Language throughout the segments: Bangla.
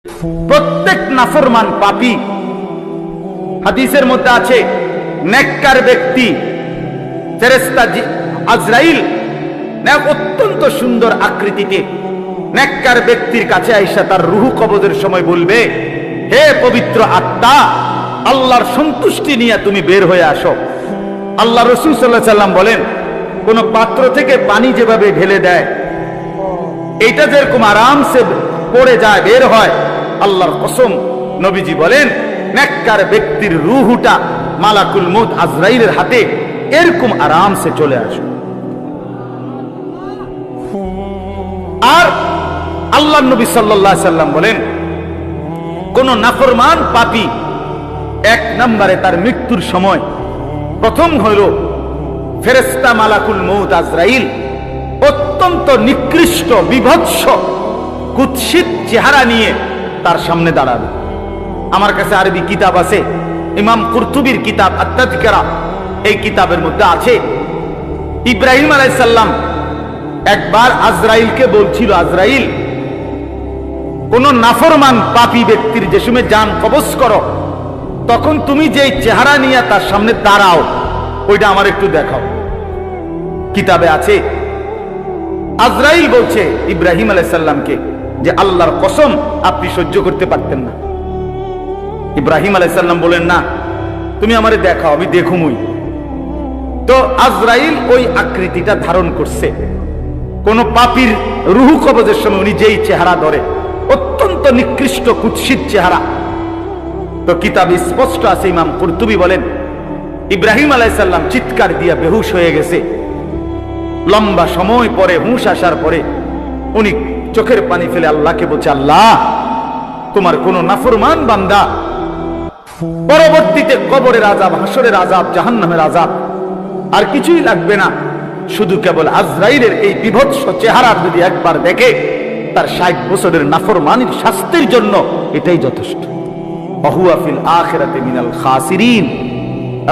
প্রত্যেক নাফরমান পাপী, হাদিসের মধ্যে আছে নেককার ব্যক্তি ফেরেশতা আজরাইল অত্যন্ত সুন্দর আকৃতিতে নেককার ব্যক্তির কাছে আইসা তার রূহ কবজের সময় বলবে, হে পবিত্র আত্মা, আল্লাহর সন্তুষ্টি নিয়ে তুমি বের হয়ে আসো। আল্লাহ রাসূল সাল্লাল্লাহু আলাইহি সাল্লাম বলেন, কোন পাত্র থেকে পানি যেভাবে ঢেলে দেয় এইটা যেরকম আরামসে পড়ে যায় বের হয়, আল্লাহর কসম নবীজি বলেন নেককার ব্যক্তির রূহটা মালাকুল মউত আজরাইলের হাতে এরকম আরামসে চলে আসে। আর আল্লাহর নবী সাল্লাল্লাহু আলাইহি সাল্লাম বলেন, কোন নাফরমান পাপী এক নম্বরে তার মৃত্যুর সময় প্রথম হইল ফেরেশতা মালাকুল মউত আজরাইল অত্যন্ত নিকৃষ্ট বিভৎস কুৎসিত চেহারা নিয়ে তার সামনে দাঁড়াবে। আমার কাছে আরবি কিতাব আছে, ইমাম কুরতুবির কিতাব আত-তাযকিরা, এই কিতাবের মধ্যে আছে ইব্রাহিম আলাইহিস সালাম একবার আজরাইলকে বলছিল, আজরাইল, কোন নাফরমান পাপী ব্যক্তির যে সময় জান কবজ করো তখন তুমি যেই চেহারা নিয়ে তার সামনে দাঁড়াও ওইটা আমার একটু দেখাও। কিতাবে আছে আজরাইল বলছে ইব্রাহিম আলাইহিস সালামকে যে আল্লাহর কসম আপনি সহ্য করতে পারতেন না। ইব্রাহিম আলাইহিস সালাম বলেন, না তুমি আমারে দেখাও, আমি দেখুমই। তো আজরাইল ওই আকৃতিটা ধারণ করছে। কোন পাপীর রূহ কবজের সময় উনি যেই চেহারা ধরে অত্যন্ত নিকৃষ্ট কুৎসিত চেহারা। তো কিতাবে স্পষ্ট আছে, ইমাম কুরতুবী বলেন ইব্রাহিম আলাইহিস সালাম চিৎকার দিয়া বেহুশ হয়ে গেছে। লম্বা সময় পরে হুঁশ আসার পরে উনি চোখের পানি ফেলে আল্লাহকে বলছে, আল্লাহ, তোমার কোন নাফরমান বান্দা পরবর্তীতে কবরের আযাব, হাসরের আযাব, জাহান্নামের আযাব আর কিছুই লাগবে না, শুধু কেবল আজরাইলের এই বিভৎস চেহারা যদি একবার দেখে তার 60 বছরের নাফরমানির শাস্তির জন্য এটাই যথেষ্ট। ওয়াহুয়া ফিল আখিরাতি মিনাল খাসিরিন।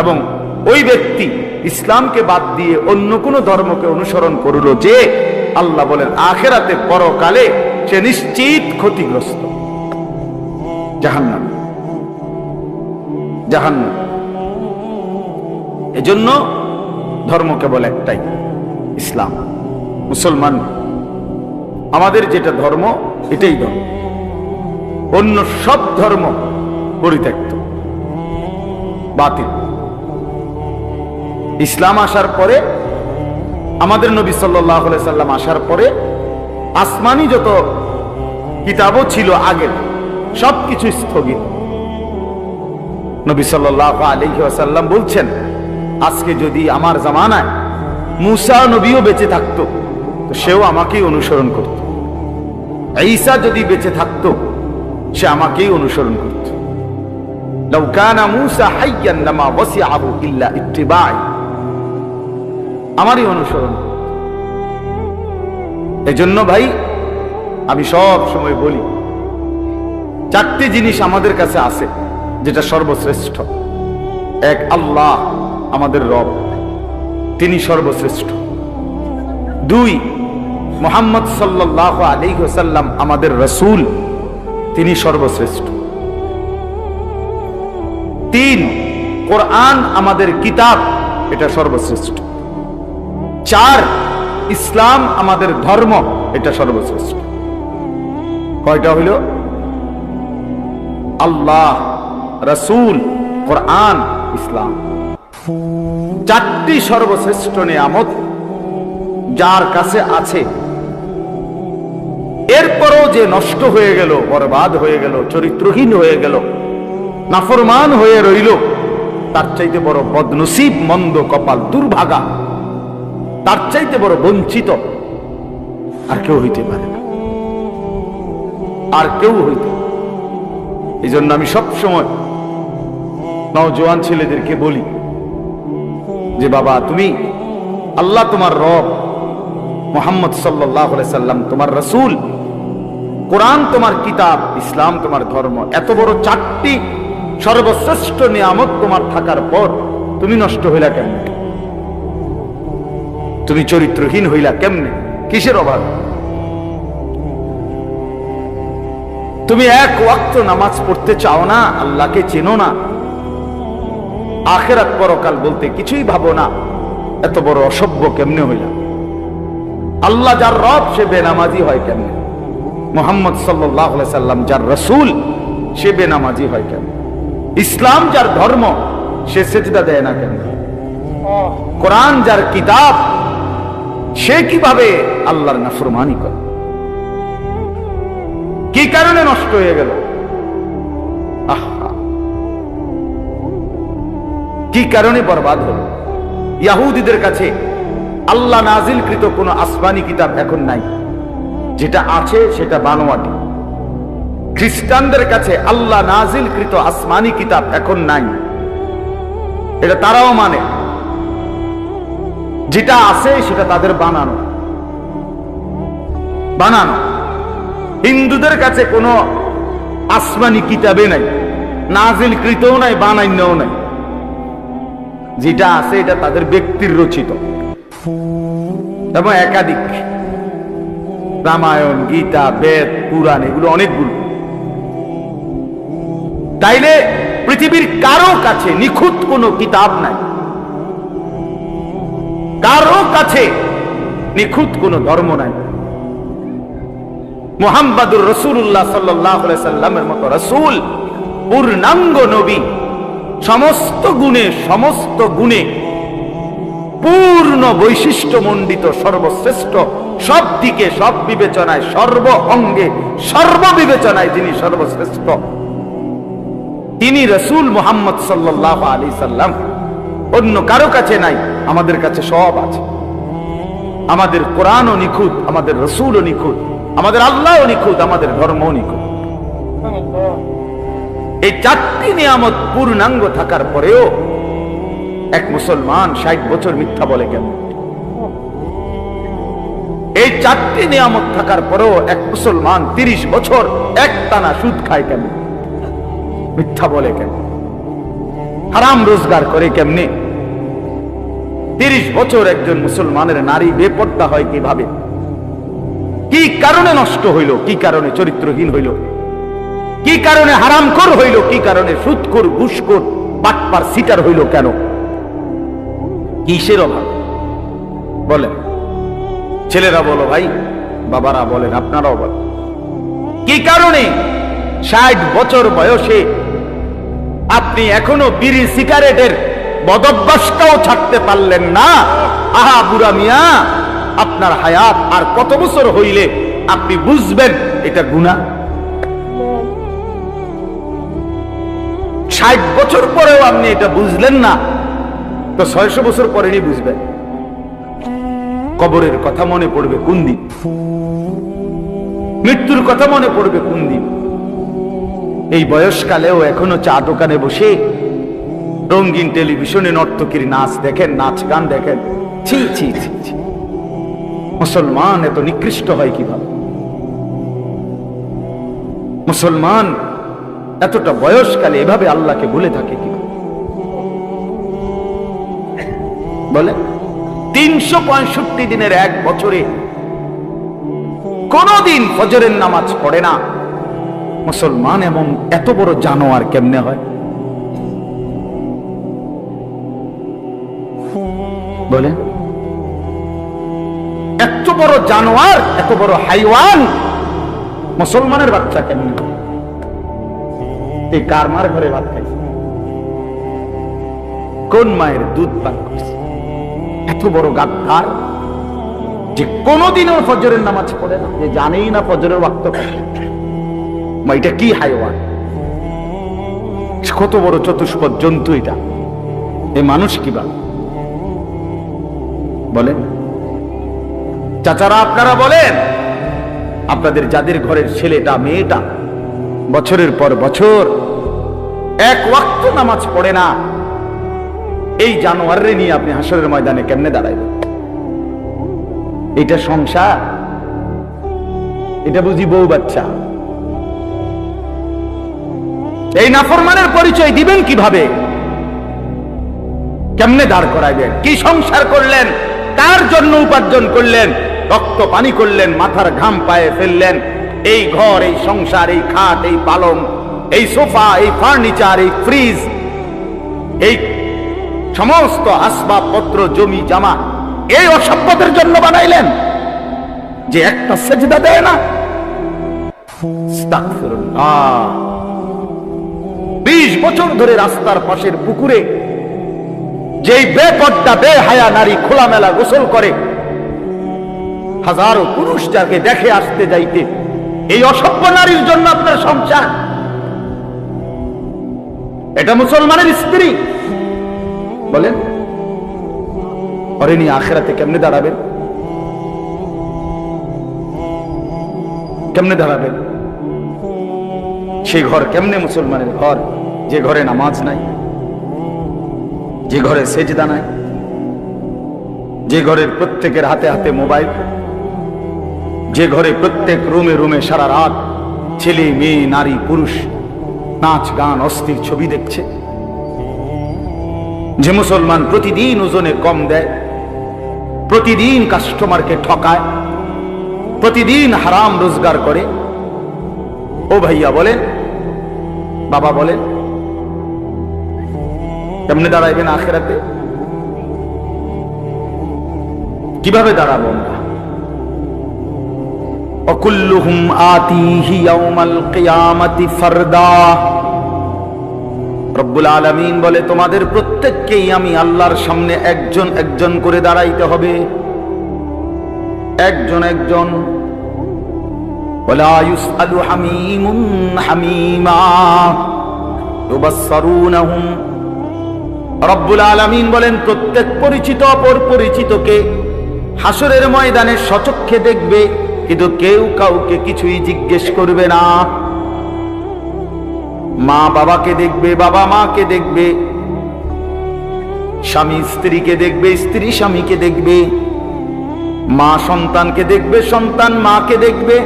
এবং ওই ব্যক্তি ইসলামকে বাদ দিয়ে অন্য কোন ধর্মকে অনুসরণ করলো যে আল্লাহ বলেন আখিরাতে পরকালে সে নিশ্চিত ক্ষতিগ্রস্ত, জাহান্নাম, জাহান্নাম। এজন্য ধর্ম কেবল একটাই, ইসলাম, মুসলমান। আমাদের যেটা ধর্ম এটাই ধর্ম, অন্য সব ধর্ম পরিত্যক্ত, বাতিল। ইসলাম আসার পরে, আমাদের নবী সাল্লাল্লাহু আলাইহি সাল্লাম আসার পরে আসমানি যত কিতাবও ছিল আগের সবকিছু স্থগিত। নবী সাল্লাল্লাহু আলাইহি ওয়াসাল্লাম বলছেন, আজকে যদি আমার জামানায় মুসা নবীও বেঁচে থাকতো তো সেও আমাকেই অনুসরণ করত। ঈসা যদি বেঁচে থাকতো সে আমাকেই অনুসরণ করত। লাউ কানা মুসা হাইয়ান লামা ওয়াসিআহু ইল্লা ইত্তিবাই, আমারই অনুসরণ। এজন্য ভাই আমি সব সময় বলি, 4টি জিনিস আমাদের কাছে আছে যেটা সর্বশ্রেষ্ঠ। এক, আল্লাহ আমাদের রব, তিনি সর্বশ্রেষ্ঠ। 2, মুহাম্মদ সাল্লাল্লাহু আলাইহি ওয়াসাল্লাম আমাদের রাসূল, তিনি সর্বশ্রেষ্ঠ। 3, কোরআন আমাদের কিতাব, এটা সর্বশ্রেষ্ঠ। 4, ইসলাম আমাদের ধর্ম, এটা সর্বশ্রেষ্ঠ। কয়টা হইল? আল্লাহ, রাসূল, কোরআন, ইসলাম। 4টি সর্বশ্রেষ্ঠ নিয়ামত যার কাছে আছে, এরপরও যে নষ্ট হয়ে গেল, বরবাদ হয়ে গেল, চরিত্রহীন হয়ে গেল, নাফরমান হয়ে রইল, তার চাইতে বড় বদনসিব, মন্দ কপাল, দুর্ভাগা, তার চাইতে বড় বঞ্চিত আর কেউ হইতে পারে না, আর কেউ হইতে। এই জন্য আমি সবসময় নওজোয়ান ছেলেদেরকে বলি যে বাবা, তুমি আল্লাহ তোমার রব, মুহাম্মদ সাল্লাল্লাহু আলাইহি সাল্লাম তোমার রাসূল, কোরআন তোমার কিতাব, ইসলাম তোমার ধর্ম, এত বড় 4টি সর্বশ্রেষ্ঠ নিয়ামত তোমার থাকার পর তুমি নষ্ট হইলা কেমনে? তুমি চরিত্রহীন হইলা কেমনে? কিসের অভাব? তুমি এক ওয়াক্ত নামাজ পড়তে চাও না, আল্লাহকে চেনো না, আখিরাত পরকাল বলতে কিছুই ভাবো না, এত বড় অসভ্য কেমনে হইলা? আল্লাহ যার রব সে বেনামাজি হয় কেমনে? মুহাম্মদ সাল্লাল্লাহু আলাইহি সাল্লাম যার রাসূল সে বেনামাজি হয় কেমনে? ইসলাম যার ধর্ম সে সিজদা দেয় না কেন? কোরআন যার কিতাব সে কিভাবে আল্লাহর নাফরমানি করে? কি কারণে নষ্ট হয়ে গেল? আহা, কি কারণে বরবাদ হলো? ইহুদিদের কাছে আল্লাহ নাজিলকৃত কোনো আসমানি কিতাব এখন নাই, যেটা আছে সেটা বানোয়াটি। খ্রিস্টানদের কাছে আল্লাহ নাজিলকৃত আসমানি কিতাব এখন নাই, এটা তারাও মানে, যেটা আছে সেটা তাদের বানানো। হিন্দুদের কাছে কোনো আসমানি কিতাবে নাই, নাজিলকৃতও নাই, বানাইনও নাই। যেটা আছে এটা তাদের ব্যক্তির রচিত এবং একাধিক, রামায়ণ, গীতা, বেদ, পুরাণ, এগুলো অনেকগুলো। তাইলে পৃথিবীর কারো কাছে নিখুঁত কোনো কিতাব নাই, কারো কাছে নিখুঁত কোনো ধর্ম নাই। মুহাম্মাদুর রাসূলুল্লাহ সাল্লাল্লাহু আলাইহি সাল্লামের মতো রাসূল, পূর্ণাঙ্গ নবী, সমস্ত গুণে পূর্ণ বৈশিষ্ট্যমণ্ডিত, সর্বশ্রেষ্ঠ, সব দিকে, সব বিবেচনায়, সর্ব অঙ্গে, সর্ব বিবেচনায় যিনি সর্বশ্রেষ্ঠ, তিনি রাসূল মুহাম্মদ সাল্লাল্লাহু আলাইহি সাল্লাম। অন্য কারো কাছে নাই, আমাদের কাছে সব আছে। আমাদের কোরআনও নিখুঁত, আমাদের রাসূলও নিখুঁত, আমাদের আল্লাহও নিখুঁত, আমাদের ধর্মও নিখুঁত। এই চারটি নিয়ামত পূর্ণাঙ্গ থাকার পরেও এক মুসলমান 60 বছর মিথ্যা বলে কেন? এই চারটি নিয়ামত থাকার পরেও এক মুসলমান 30 বছর একটানা সুদ খায় কেন? মিথ্যা বলে কেন? হারাম রোজগার করে কেমনে? 30 বছর একজন মুসলমানের নারী বেপর্দা হয় কিভাবে? কি কারণে নষ্ট হইল? কি কারণে চরিত্রহীন হইল? কি কারণে হারামখোর হইল? কি কারণে সুদখোর, ঘুষখোর, বাটপার, সিটার হইল কেন? কিসের অভাব বলেন? ছেলেরা বলো ভাই, বাবারা বলেন, আপনারাও বলেন, কি কারণে 60 বছর বয়সে আপনি এখনো বিড়ি সিগারেটের বদভ্যাসটাও ছাড়তে পারলেন না? আহা বুড়া মিয়া, আপনার হায়াত আর কত বছর হইলে আপনি বুঝবেন এটা গুনাহ? 60 বছর পরেও আপনি এটা বুঝলেন না, তো 600 বছর পরেই বুঝবেন। কবরের কথা মনে পড়বে কোন দিন? মৃত্যুর কথা মনে পড়বে কোন দিন? এই বয়সকালেও এখনো চা দোকানে বসে রঙিন টেলিভিশনে নর্তকীর নাচ দেখেন, নাচ গান দেখেন। ছি ছি ছি ছি, মুসলমান এত নিকৃষ্ট হয় কিভাবে? মুসলমান এতটা বয়সকালে এভাবে আল্লাহকে ভুলে থাকে কি বলে? 365 দিনের এক বছরে কোনদিন ফজরের নামাজ পড়ে না মুসলমান, এমন এত বড় জানোয়ার কেমনে হয় বলে? এত বড় জানোয়ার, এত বড় হাইওয়ান মুসলমানের বাচ্চা কেমনে? এই কার মার ঘরে ভাত খাইছে? কোন মায়ের দুধ পান করছে? এত বড় গাদ্দার যে কোনদিনও ফজরের নামাজ পড়ে না, যে জানেই না ফজরের ওয়াক্ত কখন। এটা কি হাইওয়ান? কত বড় চতুষ্পদ জন্তু এটা! এই মানুষ কিভাবে বলেন? চাচারা আপনারা বলেন, আপনাদের যাদের ঘরের ছেলেটা মেয়েটা বছরের পর বছর এক ওয়াক্ত নামাজ পড়ে না, এই জানোয়ারে নিয়ে আপনি হাসরের ময়দানে কেমনে দাঁড়াইবেন? এটা সংসার? এটা বুঝি বউ বাচ্চা? এই নাফরমানের পরিচয় দিবেন কিভাবে? কেমনে দাঁড় করাইবেন? কি সংসার করলেন? কার জন্য উপার্জন করলেন? রক্ত পানি করলেন, মাথার ঘাম পায়ে ফেললেন, এই ঘর, এই সংসার, এই খাট, এই পালং, এই সোফা, এই ফার্নিচার, এই ফ্রিজ, এই সমস্ত আসবাবপত্র, জমি জামা এই অসভ্যদের জন্য বানাইলেন যে একটা সেজদা দেয় না? 20 বছর ধরে রাস্তার পাশের পুকুরে যেই বেপর্দা বেহায়া নারী খোলামেলা গোসল করে, হাজারো পুরুষ যাকে দেখে আসতে যাইতে, এই অসভ্য নারীর জন্য আপনার সংসার? এটা মুসলমানের স্ত্রী? বলেন, অরেনি আখিরাতে কেমনে দাঁড়াবেন? কেমনে দাঁড়াবেন? সেই ঘর কেমনে মুসলমানের ঘর যে ঘরে নামাজ নাই, যে ঘরে সেজদা নাই, যে ঘরের প্রত্যেকের হাতে হাতে মোবাইল, যে ঘরে প্রত্যেক রুমে রুমে সারা রাত ছেলে মেয়ে নারী পুরুষ নাচ গান অস্থির ছবি দেখছে, যে মুসলমান প্রতিদিন ওজনে কম দেয়, প্রতিদিন কাস্টমারকে ঠকায়, প্রতিদিন হারাম রোজগার করে। ও ভাইয়া বলেন, বাবা বলেন, কেমনে দাঁড়াইবেন আখিরাতে? কিভাবে দাঁড়াবো আমরা? অকুল্লুহুম আতিহি ইয়াউমাল কিয়ামাতি ফারদা। রব্বুল আলামিন বলে, তোমাদের প্রত্যেককেই আমি আল্লাহর সামনে একজন একজন করে দাঁড়াইতে হবে, একজন একজন। ওয়ালা ইউসআলু হামীমুন হামীমা ইউবাসসারুনহুম। রব্বুল আলামিন বলেন, প্রত্যেক পরিচিত অপর পরিচিতকে হাসরের ময়দানে সচক্ষে দেখবে, কিন্তু কেউ কাউকে কিছুই জিজ্ঞেস করবে না। মা বাবাকে দেখবে, বাবা মাকে দেখবে, স্বামী স্ত্রীকে দেখবে, স্ত্রী স্বামীকে দেখবে, মা সন্তানকে দেখবে, সন্তান মাকে দেখবে,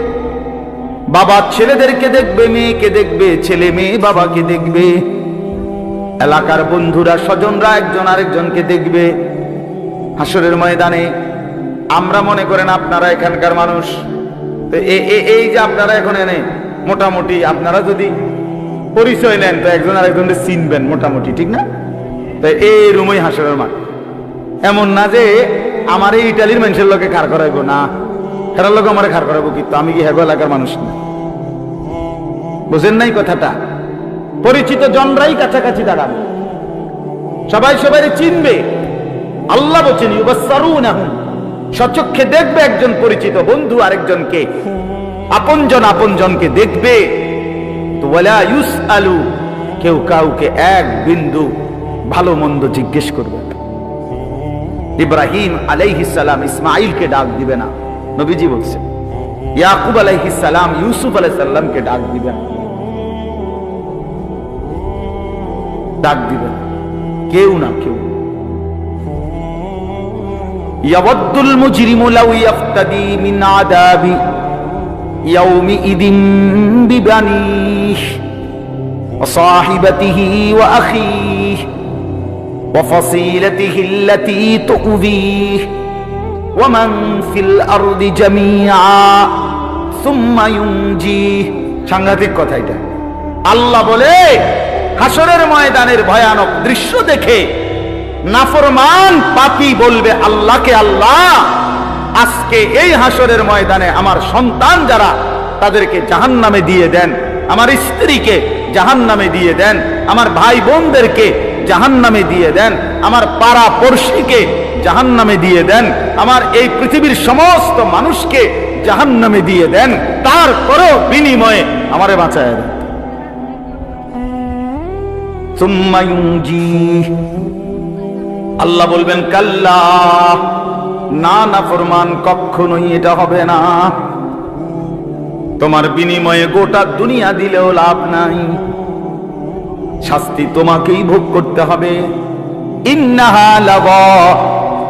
বাবা ছেলেদেরকে দেখবে, মেয়েকে দেখবে, ছেলে মেয়ে বাবাকে দেখবে, এলাকার বন্ধুরা স্বজনরা একজন আরেকজনকে দেখবে। হাসরের ময়দানে আমরা মনে করেন আপনারা এখানকার মানুষ, তো এই যে আপনারা এখন এনে মোটামুটি আপনারা যদি পরিচয় নেন তো একজন আরেকজনকে চিনবেন মোটামুটি, ঠিক না? তো এই রুমই হাসরের মাঠ। এমন না যে আমার এই ইটালির মানুষের লোকে খাড় করাইবো না, হেরার লোক আমার খাড় করাইবো, কিন্তু আমি কি হেগো এলাকার মানুষ না? বুঝেন নাই কথাটা? পরিচিত জনরাই কাছাকাছি দাঁড়াবে, সবাই সবাই চিনবে। আল্লাহ বলছেন ইউবাসসারুনহুম, সচক্ষে দেখবে একজন পরিচিত বন্ধু আরেকজনকে, আপনজন আপনজনকে দেখবে। তো ওয়ালা ইউসআলু, কেউ কাউকে এক বিন্দু ভালো মন্দ জিজ্ঞেস করবে। ইব্রাহিম আলাইহিস সালাম ইসমাঈলকে ডাক দিবে না, নবীজি বলছেন। ইয়াকুব আলাইহিস সালাম ইউসুফ আলাইহিস সালামকে ডাক দিবে না, ডাক দিবে না, কেউ না কেউ। ইয়াওয়াদ্দুল মুজরিমু লাউ ইয়াফতাদি মিন আযাবি ইয়াউমিইদিন বিবানিহি ওয়া সাহিবাতিহি ওয়া আখিহি ওয়া ফাসিলাতিহি আল্লাতী তু'যিহি ওয়া মান ফিল আরদি জামিআ সুম্মা ইউনজিহি। সাংঘাতিক কথা এটা। আল্লাহ বলে, হাসরের ময়দানের ভয়ানক দৃশ্য দেখে নাফরমান পাপী বলবে আল্লাহকে, আল্লাহ আজকে এই হাসরের ময়দানে আমার সন্তান যারা তাদেরকে জাহান্নামে দিয়ে দেন, আমার স্ত্রীকে জাহান্নামে দিয়ে দেন, আমার ভাই বোনদেরকে জাহান্নামে দিয়ে দেন, আমার পাড়া পড়শিকে জাহান্নামে দিয়ে দেন, আমার এই পৃথিবীর সমস্ত মানুষকে জাহান্নামে দিয়ে দেন, তারপরেও বিনিময়ে আমারে বাঁচায় দেন। সুম্মা ইউনজিহি, আল্লাহ বলবেন কাল্লা, না নাফরমান, কখনোই এটা হবে না। তোমার বিনিময়ে গোটা দুনিয়া দিলেও লাভ নাই, শাস্তি তোমাকেই ভোগ করতে হবে। ইন্নাহা লাযা,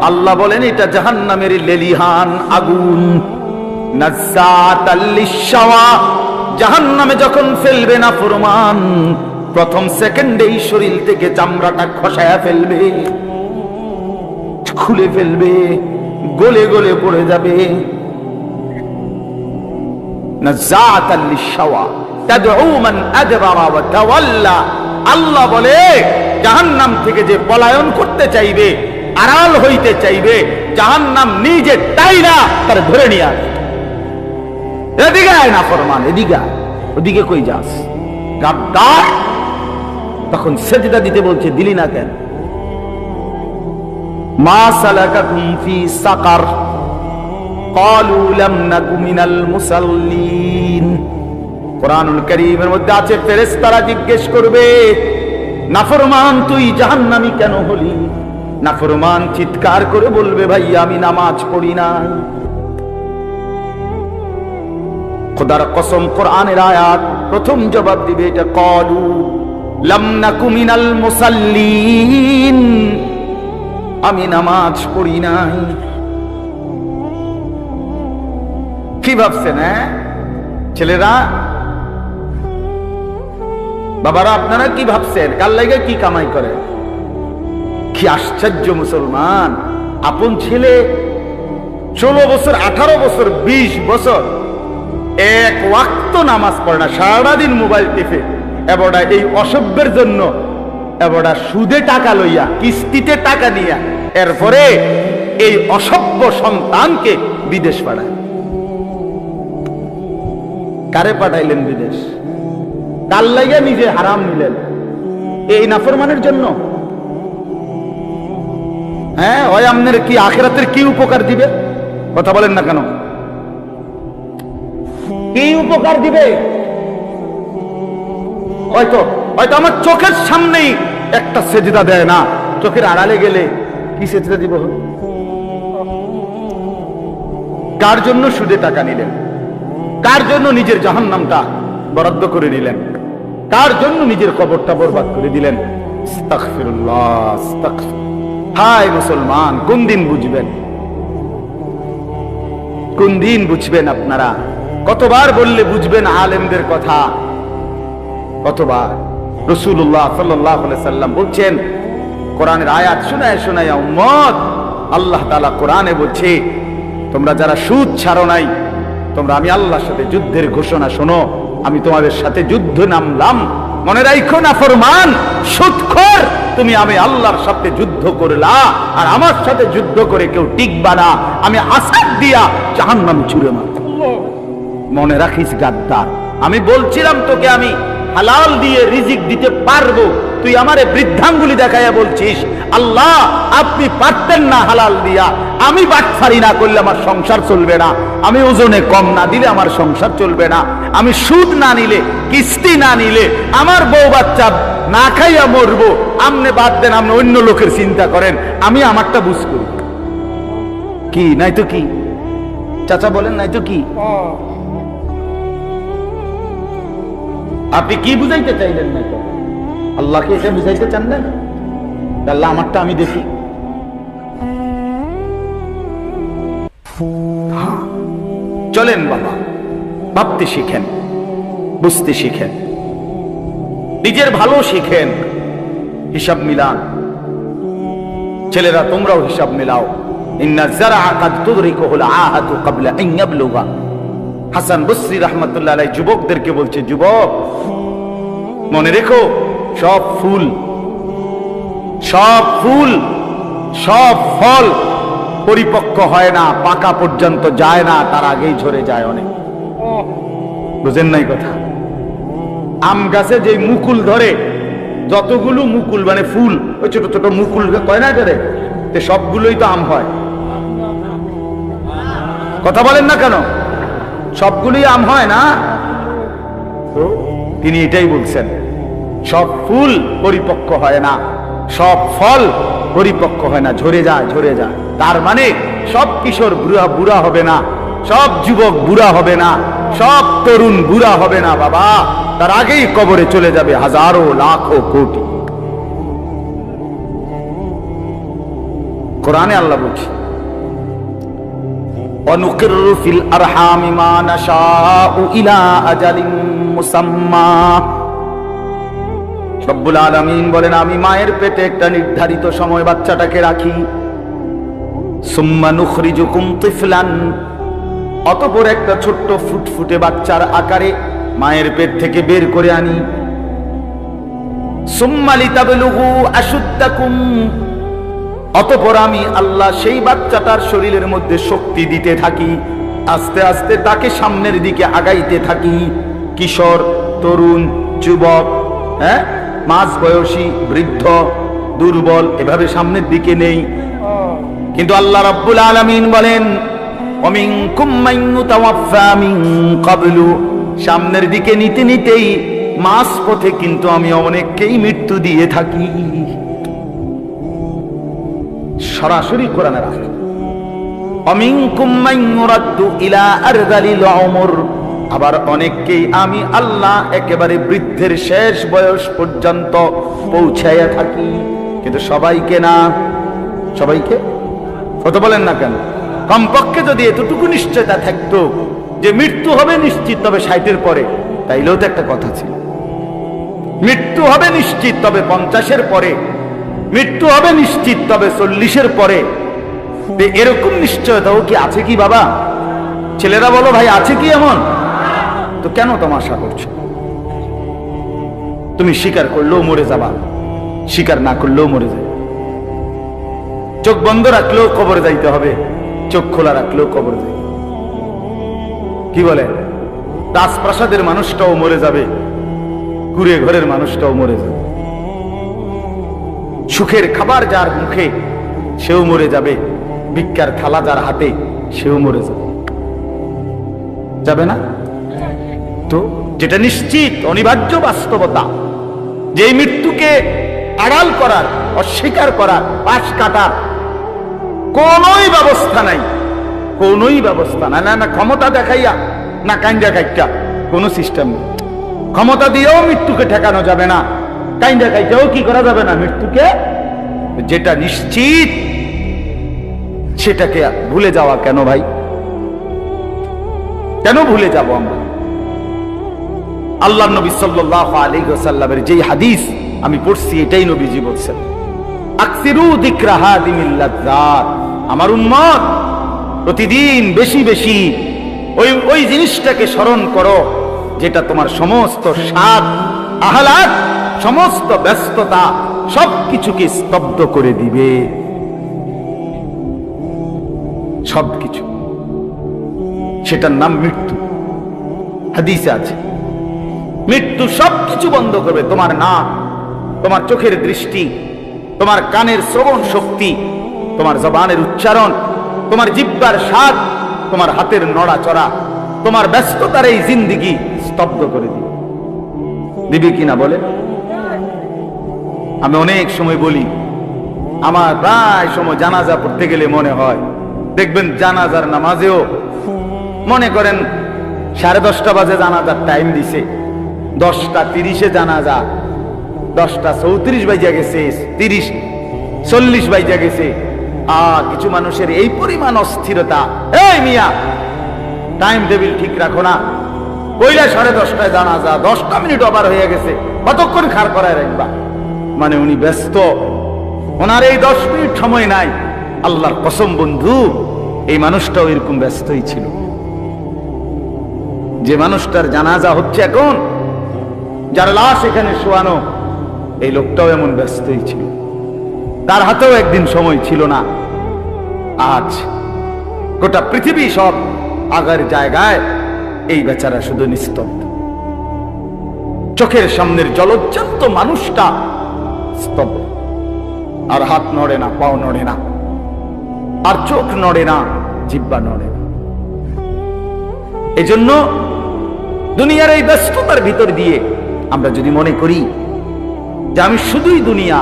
আল্লাহ বলেন এটা জাহান্নামের লেলিহান আগুন। নাযাতাল লিশশাওয়া, জাহান্নামে যখন ফেলবে নাফরমান, প্রথম সেকেন্ডেই শরীর থেকে চামড়াটা খসায়া ফেলবে, খুলে ফেলবে, গলে গলে পড়ে যাবে। নাযাআতাল লিশ-শাওয়া তাদউ মান আদবারা ওয়া তাওয়াল্লা। আল্লাহ বলে জাহান্নাম থেকে যে পলায়ন করতে চাইবে, আড়াল হইতে চাইবে, জাহান্নাম নিজে টাইনা তার ধরে নিয়ে আসবে। এদিকে আয় নাফরমান, এদিকে আয়, ওদিকে কই যাস গাদ্দার। তখন সেজদা দিতে বলছে, দিলি না কেন? মা সালাকাকুম ফি সাকার ক্বালু লাম নাকু মিনাল মুসাল্লিন। কোরআনুল কারীমের মধ্যে আছে, ফেরেশতারা জিজ্ঞেস করবে, নাফরমান তুই জাহান্নামী কেন হলি? নাফরমান চিৎকার করে বলবে, ভাই আমি নামাজ পড়ি না। খোদার কসম, কোরআনের আয়াত প্রথম জবাব দিবে এটা, ক্বালু লাম নাকু মিনাল মুসাল্লিন, আমি নামাজ পড়ি নাই। কি ভাবছেন? হ্যাঁ ছেলেরা, বাবারা, আপনারা কি ভাবছেন? কার লাগে কি কামাই করে? কি আশ্চর্য মুসলমান! আপন ছেলে 16 বছর, 18 বছর, 20 বছর এক ওয়াক্ত নামাজ পড়ে না, সারাদিন মোবাইল টিপে, এবড়া এই অসভ্যের জন্য এবড়া সুদে টাকা লইয়া, কিস্তিতে টাকা নিয়া, এরপরে এই অসভ্য সন্তানকে বিদেশ পাঠায়। কারে পাঠাইলেন বিদেশ? কার লাইগা নিজে হারাম নিলেন? এই নাফরমানের জন্য? হ্যাঁ, ওই আপনার কি আখিরাতের কি উপকার দিবে? কথা বলেন না কেন? কি উপকার দিবে? হয়তো হয়তো আমার চোখের সামনেই একটা সেজদা দেয় না, চোখের আড়ালে গেলে কি সেজদা দিব? কার জন্য সুদে টাকা নিলেন? কার জন্য নিজের জাহান্নামটা বরাদ্দ করে নিলেন? কার জন্য নিজের কবরটা বরবাদ করে দিলেন? আস্তাগফিরুল্লাহ, আস্তাগফির। হায় মুসলমান, কোন দিন বুঝবেন? কোন দিন বুঝবেন আপনারা? কতবার বললে বুঝবেন আলেমদের কথা? কতবার? রাসূলুল্লাহ সাল্লাল্লাহু আলাইহি সাল্লাম বলছেন, কোরআনের আয়াত শোনায় শোনায় উম্মত, আল্লাহ তাআলা কোরআনে বলছে, তোমরা যারা সুদ ছাড়ো নাই, তোমরা আমি আল্লাহর সাথে যুদ্ধের ঘোষণা শোনো, আমি তোমাদের সাথে যুদ্ধ নামলাম। মনে রাখো না ফরমান, সুদখোর, তুমি আমি আল্লাহর সাথে যুদ্ধ করলা, আর আমার সাথে যুদ্ধ করে কেউ টিকবা না, আমি আসাদ দিয়া জাহান্নামে ছুঁড়ে মারব। মনে রাখিস গাদ্দার, আমি বলছিলাম তোকে আমি হালাল দিয়ে রিজিক দিতে পারবো, তুই আমারে বৃদ্ধাঙ্গুলি দেখাইয়া বলছিস আল্লাহ আপনি পারতেন না হালাল দিয়া। আমি বাটফারি না করলে আমার সংসার চলবে না, আমি ওজনে কম না দিলে আমার সংসার চলবে না, আমি সুদ না নিলে, কিস্তি না নিলে আমার বউ বাচ্চা না খাইয়া মরবো। আমনে বাদ দেন, আপনি অন্য লোকের চিন্তা করেন, আমি আমারটা বুঝ করি। কি নাই তো কি? চাচা বলেন, নাই তো কি? আপনি কি বুঝাইতে চাইলেন? না তো আল্লাহকে এটা বুঝাইতে চান না? আল্লাহ আমারটা আমি দেখি। চলেন বাবা, ভাবতে শিখেন, বুঝতে শিখেন, নিজের ভালো শিখেন, হিসাব মিলান। ছেলেরা তোমরাও হিসাব মিলাও। ইন্না যারআ কাদ তুদরিকুহুল আহাতু ক্বাবলা আন ইয়াবলুগা। হাসান বসরি রাহমাতুল্লাহ আলাইহি যুবকদেরকে বলছে, যুবক মনে রেখো, সব ফুল, সব ফুল, সব ফল পরিপক্ক হয় না, পাকা পর্যন্ত যায় না, তার আগেই ঝরে যায় অনেক। বুঝেন নাই কথা? আম গাছে যে মুকুল ধরে, যতগুলো মুকুল মানে ফুল, ওই ছোট ছোট মুকুল কয় না ধরে, সবগুলোই তো আম হয়। কথা বলেন না কেন? সবগুলোই আম হয় না? তো তিনি এটাই বলছেন, সব ফুল পরিপক্ক হয় না, সব ফল পরিপক্ক হয় না, ঝরে যায়, ঝরে যায়। তার মানে সব কিশোর বুড়া বুড়া হবে না, সব যুবক বুড়া হবে না, সব তরুণ বুড়া হবে না বাবা, তার আগেই কবরে চলে যাবে হাজারো লাখো কোটি। কোরআনে আল্লাহ বলছে, অনুকিরু ফিল আরহামি মা নাশাউ ইলা আজালিন মুসাম্মা। রব্বুল আলামিন বলেন, আমি মায়ের পেটে একটা নির্ধারিত সময় বাচ্চাটাকে রাখি। সুম্মা নুখরিজুকুম তিফলান, অতঃপর একটা ছোট্ট ফুটফুটে বাচ্চার আকারে মায়ের পেট থেকে বের করে আনি। সুম্মা লিতাবলুগু আশুদ্দাকুম, অতঃপর আমি আল্লাহ সেই বাচ্চাটার শরীরের মধ্যে শক্তি দিতে থাকি, আস্তে আস্তে তাকে সামনের দিকে আগাইতে থাকি। কিশোর, তরুণ, যুবক, মাঝ বয়সী, বৃদ্ধ, দুর্বল, এভাবে সামনের দিকে নেই। কিন্তু আল্লাহ রাব্বুল আলামিন বলেন ওয়ামিনকুম মান ইউতাওয়াফফা মিন ক্বাবলু, সামনের দিকে নিতে নিতেই মাঝ পথে কিন্তু আমি অনেককেই মৃত্যু দিয়ে থাকি। সরাসরি কোরআনের আয়াত। ওয়ামিনকুম মান ইউরাদ্দু ইলা আরযালিল উমর, আবার অনেককেই আমি আল্লাহ একেবারে বৃদ্ধের শেষ বয়স পর্যন্ত পৌঁছাইয়া থাকি। কিন্তু সবাইকে না। সবাইকে কত বলেন না কেন? কমপক্ষে যদি এতটুকু নিশ্চয়তা থাকতো যে মৃত্যু হবে নিশ্চিত, তবে 60-এর পরে, তাইলেও তো একটা কথা ছিল। মৃত্যু হবে নিশ্চিত, তবে 50-এর পরে। মৃত্যু হবে নিশ্চিত, তবে 40-এর পরে। এরকম নিশ্চয়তাও কি আছে কি বাবা? ছেলেরা বলো ভাই, আছে কি এমন? তো কেন তামাশা করছো? তুমি স্বীকার করলেও মরে যাবা, স্বীকার না করলেও মরে যাবে। চোখ বন্ধ রাখলেও কবরে যাইতে হবে, চোখ খোলা রাখলেও কবর যাইতে। কি বলে? রাজপ্রাসাদের মানুষটাও মরে যাবে, কুড়ে ঘরের মানুষটাও মরে যাবে। সুখের খাবার যার মুখে সেও মরে যাবে, ভিক্ষার থালা যার হাতে সেও মরে যাবে। যাবে না? তো যেটা নিশ্চিত অনিবার্য বাস্তবতা, যে মৃত্যুকে আড়াল করার, অস্বীকার করার, পাশ কাটার কোনই ব্যবস্থা নাই, কোনই ব্যবস্থা নাই। না ক্ষমতা দেখাইয়া, না কাইন্দা কাইটা, কোন সিস্টেম নেই। ক্ষমতা দিয়েও মৃত্যুকে ঠেকানো যাবে না, কাইন্দা কাইটাও কি করা যাবে না মৃত্যুকে। যেটা নিশ্চিত সেটাকে ভুলে যাওয়া কেন ভাই? কেন ভুলে যাব আমরা? আল্লাহর নবী সাল্লাল্লাহু আলাইহি ওয়াসাল্লামের যেই হাদিস আমি পড়ছি, এটাই নবীজি বলছেন, আকসিরু যিকরা হাদিমিল লাযযাত, আমার উম্মত প্রতিদিন বেশি বেশি ওই জিনিসটাকে স্মরণ করো যেটা তোমার সমস্ত স্বাদ, আহ্লাদ, সমস্ত ব্যস্ততা সবকিছুকে স্তব্ধ করে দিবে। সবকিছু, সেটার নাম মৃত্যু। হাদিসে আছে মৃত্যু সবকিছু বন্ধ করবে। তোমার নাক, তোমার চোখের দৃষ্টি, তোমার কানের শ্রবণ শক্তি, তোমার জবানের উচ্চারণ, তোমার জিহ্বার স্বাদ, তোমার হাতের নড়াচড়া, তোমার ব্যস্ততার এই জিন্দেগি স্তব্ধ করে দিবে। দিবে কিনা বলে? আমি অনেক সময় বলি, আমার প্রায় সময় জানাজা পড়তে গেলে মনে হয়, দেখবেন জানাজার নামাজেও মনে করেন 10:30 বাজে জানাজার টাইম দিছে, 10:30 জানাজা, 10:34 বাজে গেছে, 30-40 বাজে গেছে। কিছু মানুষের এই পরিমাণ অস্থিরতা, এই মিয়া টাইম টেবিল ঠিক রাখো না, কইলা 10:30 জানাজা, 10টা মিনিট ওভার হয়ে গেছে, কতক্ষণ খাড় করায় রাখবা? মানে উনি ব্যস্ত, ওনার এই 10 মিনিট সময় নাই। আল্লাহর কসম বন্ধু, এই মানুষটাও এরকম ব্যস্তই ছিল। যে মানুষটার জানাজা হচ্ছে এখন, যার লাশ এখানে শোয়ানো, এই লোকটাও এমন ব্যস্তই ছিল। তার হাতেও একদিন সময় ছিল না। আজ গোটা পৃথিবী সব আগার জায়গায়, এই বেচারা শুধু নিস্তব্ধ। চোখের সামনের জলজ্জান্ত মানুষটা স্তব্ধ, আর হাত নড়ে না, পাও নড়ে না, আর চোখ নড়ে না, জিহ্বা নড়ে না। এজন্য দুনিয়ার এই ব্যস্ততার ভিতর দিয়ে আমরা যদি মনে করি যে আমি শুধুই দুনিয়া,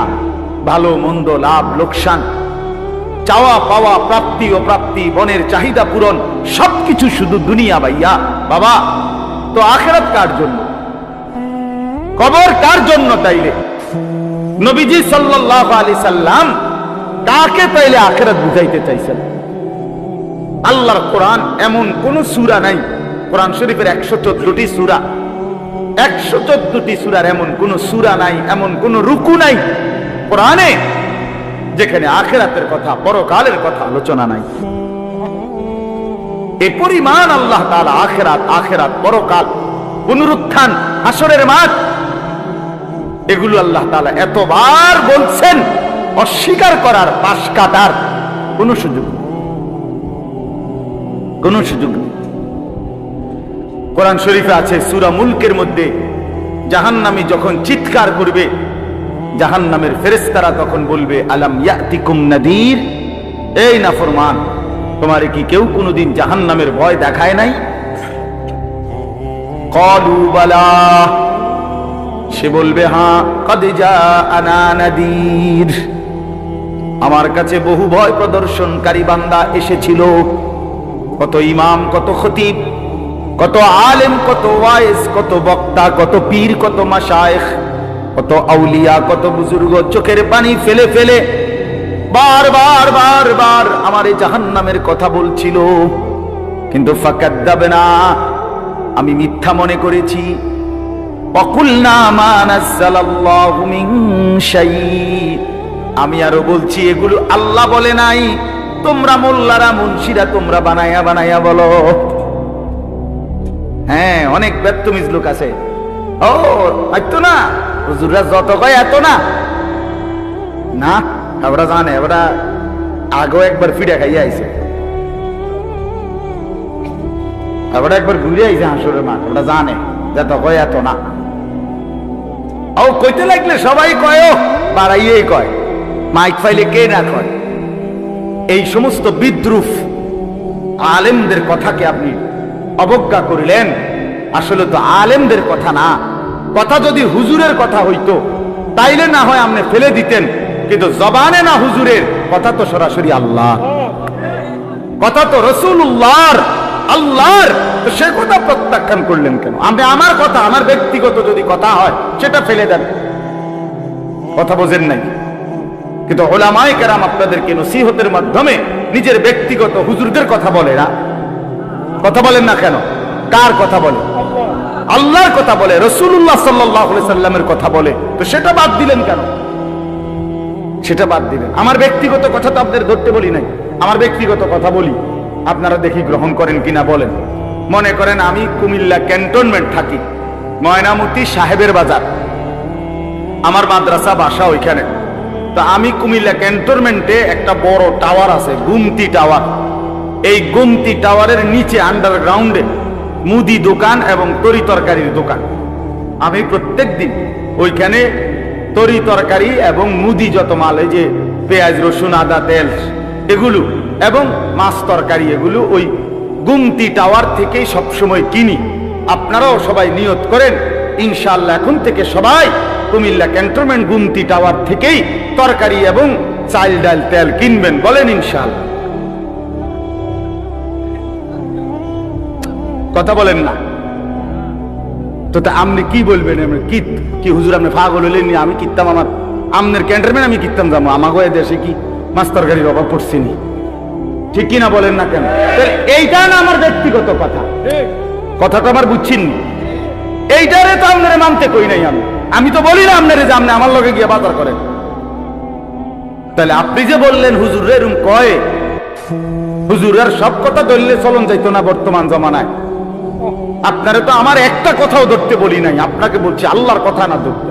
ভালো মন্দ, লাভ লোকসান, চাওয়া পাওয়া, প্রাপ্তি ও প্রাপ্তি, মনের চাহিদা পূরণ, সবকিছু শুধু দুনিয়া ভাইয়া, বাবা তো আখিরাত কার জন্য? কবর কার জন্য? তাইলে নবীজি সাল্লাল্লাহু আলাইহি সাল্লাম কাকে তাইলে আখিরাত বুঝাইতে চাইছেন? আল্লাহর কোরআন এমন কোন সূরা নাই, কোরআন শরীফের 114টি সূরা, 114টি সূরার এমন কোন সূরা নাই, এমন কোন রুকু নাই কোরআনে যেখানে আখিরাতের কথা, পরকালের কথা আলোচনা নাই। এই পরিমাণ আল্লাহ তাআলা আখিরাত পরকাল, পুনরুত্থান, হাসরের মাঠ, এগুলো আল্লাহ তাআলা এতবার বলছেন, অস্বীকার করার, পাশ কাটার কোনো সুযোগ নেই। কোরআন শরীফে আছে, সূরা মুলকের মধ্যে জাহান্নামী যখন চিৎকার করবে, জাহান্নামের ফেরেশতারা তখন বলবে, আলাম ইয়াতিকুম নাদির, এই নাফরমান, তোমারে কি কেউ কোনোদিন জাহান্নামের ভয় দেখায় নাই? ক্বালু বালা, সে বলবে, হ্যাঁ, ক্বাদ জাআনা নাদির, আমার কাছে বহু ভয় প্রদর্শনকারী বান্দা এসেছিল। কত ইমাম, কত খতিব, কত আলেম, কত ওয়াইজ, কত বক্তা, কত পীর, কত মাশায়েখ, কত আউলিয়া, কত বুজুর্গ চোখের পানি ফেলে ফেলে বারবার আমার এই জাহান্নামের কথা বলছিল, কিন্তু ফাকাদ্দাবনা, আমি মিথ্যা মনে করেছি। ওয়াকুলনা মা নাযালাল্লাহু মিন শাই, আমি আরো বলছি এগুলো আল্লাহ বলে নাই, তোমরা মোল্লারা, মুন্সিরা তোমরা বানায়া বলো। হ্যাঁ, অনেক বেত্তমিজ লোক আছে, ও হয়তো না, হুজুররা যত কয় এত না, না আমরা জানে, আমরা আগেও একবার ফিরে খাইয়া আইছে, আমরা একবার ঘুরে আইছে হাসরের মাঠ, আমরা জানে যত কয় এত না। ও কইতে লাগলে সবাই কয়, বাড়াইয়েই কয়, মাইক ফাইলে কে না কয়। এই সমস্ত বিদ্রুপ আলেমদের কথাকে আপনি অবজ্ঞা করিলেন। আসলে তো আলেমদের কথা না, কথা যদি হুজুরের কথা হইতো তাইলে না হয় আপনি ফেলে দিতেন, কিন্তু জবানে না হুজুরের, কথা তো সরাসরি আল্লাহ, কথা তো রাসূলুল্লাহর, আল্লাহর, তো সে কথা প্রত্যাখ্যান করলেন কেন? আপনি আমার কথা, আমার ব্যক্তিগত যদি কথা হয় সেটা ফেলে দেন, কথা বোঝেন নাই। কিন্তু উলামায়ে কেরাম আপনাদেরকে নসিহতের মাধ্যমে নিজের ব্যক্তিগত হুজুরদের কথা বলে না, কথা বলেন না কেন? কার কথা বলে? আল্লাহর কথা বলে, রাসূলুল্লাহ সাল্লাল্লাহু আলাইহি সাল্লামের কথা বলে, তো সেটা বাদ দিলেন কেন? সেটা বাদ দিলেন। আমার ব্যক্তিগত কথা তো আপনাদের ধরতে বলি নাই, আমার ব্যক্তিগত কথা বলি, আপনারা দেখি গ্রহণ করেন কিনা বলেন। মনে করেন আমি কুমিল্লা ক্যান্টনমেন্ট থাকি, ময়নামতি সাহেবের বাজার, আমার মাদ্রাসা বাসা ওইখানে। তো আমি কুমিল্লা ক্যান্টনমেন্টে একটা বড় টাওয়ার আছে, গুমতি টাওয়ার। এই গুমতি টাওয়ারের নিচে আন্ডারগ্রাউন্ডে মুদি দোকান এবং তরি তরকারির দোকান। আমি প্রত্যেক দিন ওইখানে তরি তরকারি এবং মুদি যত মাল, এই যে পেঁয়াজ, রসুন, আদা, তেল এগুলো এবং মাছ তরকারি, এগুলো ওই গুমতি টাওয়ার থেকেই সবসময় কিনি। আপনারাও সবাই নিয়ত করেন, ইনশাআল্লাহ এখন থেকে সবাই কুমিল্লা ক্যান্টনমেন্ট গুমতি টাওয়ার থেকেই তরকারি এবং চাল, ডাল, তেল কিনবেন, বলেন ইনশাআল্লাহ। কথা বলেন না তো, আপনি কি বলবেন? কি হুজুর আপনি পাগল হলেন? আমি কিনতাম, আমার আমনের ক্যান্টনমেন্ট আমি কিনতাম যাবো, আমাকে দেশে কি মাছ তরকারির অভাব পড়ছিনি? ঠিক কিনা বলেন না কেন? এইটা না আমার ব্যক্তিগত কথা, কথাটা আমার বুঝছেন, এইটারে তো আপনারা মানতে কই নাই। আমি তো বলি না আপনারে যে আপনি আমার লগে গিয়ে বাজার করেন। তাহলে আপনি যে বললেন হুজুরের এরকম কয়, হুজুরের সব কথা ধরলে চলন যাইতো না বর্তমান জমানায়। আপনারা তো আমার একটা কথাও ধরতে বলি নাই, আপনাকে বলছি আল্লাহর কথা না ধরতে।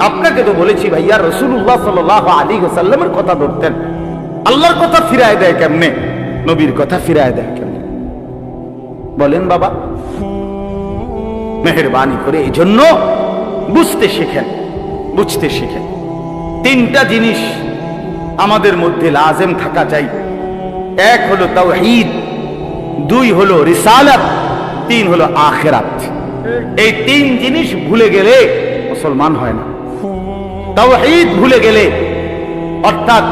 আপনাকে তো বলেছি ভাইয়া রাসূলুল্লাহ সাল্লাল্লাহু আলাইহি ওয়াসাল্লামের কথা ধরতেন। আল্লাহর কথা ফিরায় দেয় কেমনে? নবীর কথা ফিরায় দেয় কেমনে? বলেন বাবা, মেহেরবানি করে এই জন্য বুঝতে শিখেন। তিনটা জিনিস আমাদের মধ্যে লাজেম থাকা চাই। এক হলো তাওহীদ, দুই হলো রিসালাত, তিন হলো আখিরাত। এই তিন জিনিস ভুলে গেলে মুসলমান হয় না। তাওহীদ ভুলে গেলে, অর্থাৎ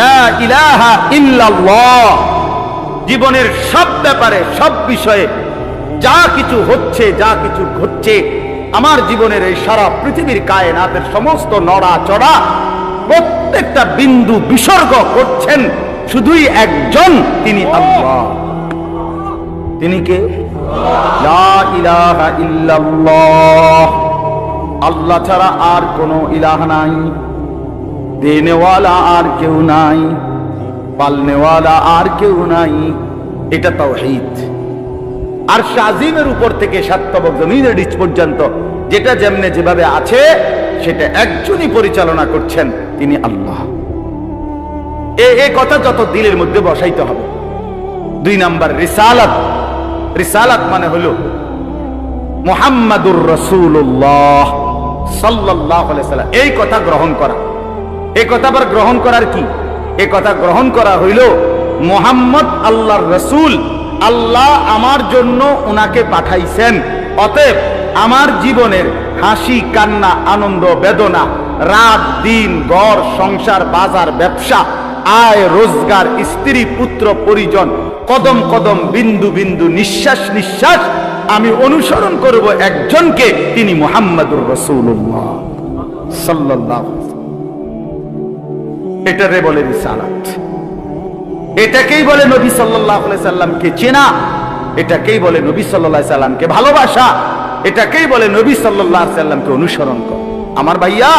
লা ইলাহা ইল্লাল্লাহ, জীবনের সব ব্যাপারে, সব বিষয়ে যা কিছু হচ্ছে, যা কিছু ঘটছে, আমার জীবনের এই সারা পৃথিবীর কায়নাতের সমস্ত নড়াচড়া, প্রত্যেকটা বিন্দু বিসর্গ করছেন শুধুই একজন, তিনি আল্লাহ। তিনি কে? লা ইলাহা ইল্লাল্লাহ, আল্লাহ ছাড়া আর কোনো ইলাহ নাই, দেনেওয়ালা আর কেউ নাই, পালনেওয়ালা আর কেউ নাই। এটা তাওহীদ। আর শাজিমের উপর থেকে সাতবক জমিনের নিচ পর্যন্ত যেটা যেমনে যেভাবে আছে সেটা একজনই পরিচালনা করছেন, তিনি আল্লাহ। এই কথা যত দিলের মধ্যে বসাইতে হবে। 2 নাম্বার রিসালাত। রিসালাত মানে হলো মুহাম্মাদুর রাসূলুল্লাহ সাল্লাল্লাহু আলাইহি সাল্লাম, এই কথা গ্রহণ করা। এই কথা আবার গ্রহণ করার কি? এই কথা গ্রহণ করা হইল মুহাম্মদ আল্লাহর রাসূল, আল্লাহ আমার জন্য উনাকে পাঠাইছেন, অতএব আমার জীবনের হাসি কান্না আনন্দ বেদনা, রাত দিন, ঘর সংসার বাজার ব্যবসা, আয় রোজগার, স্ত্রী পুত্র পরিজন, কদম কদম বিন্দু বিন্দু নিঃশ্বাস নিঃশ্বাস আমি অনুসরণ করব একজনকে, তিনি মুহাম্মাদুর রাসূলুল্লাহ সাল্লাল্লাহু আলাইহি ওয়াসাল্লাম। এটারে বলে রিসালাত। এটাকেই বলে নবী সাল্লাল্লাহু আলাইহি সাল্লামকে চেনা, এটাকেই বলে নবী সাল্লাল্লাহু আলাইহি সাল্লামকে ভালোবাসা, এটাকেই বলে নবী সাল্লাল্লাহু আলাইহি সাল্লামকে অনুসরণ করা। আমার ভাইয়া,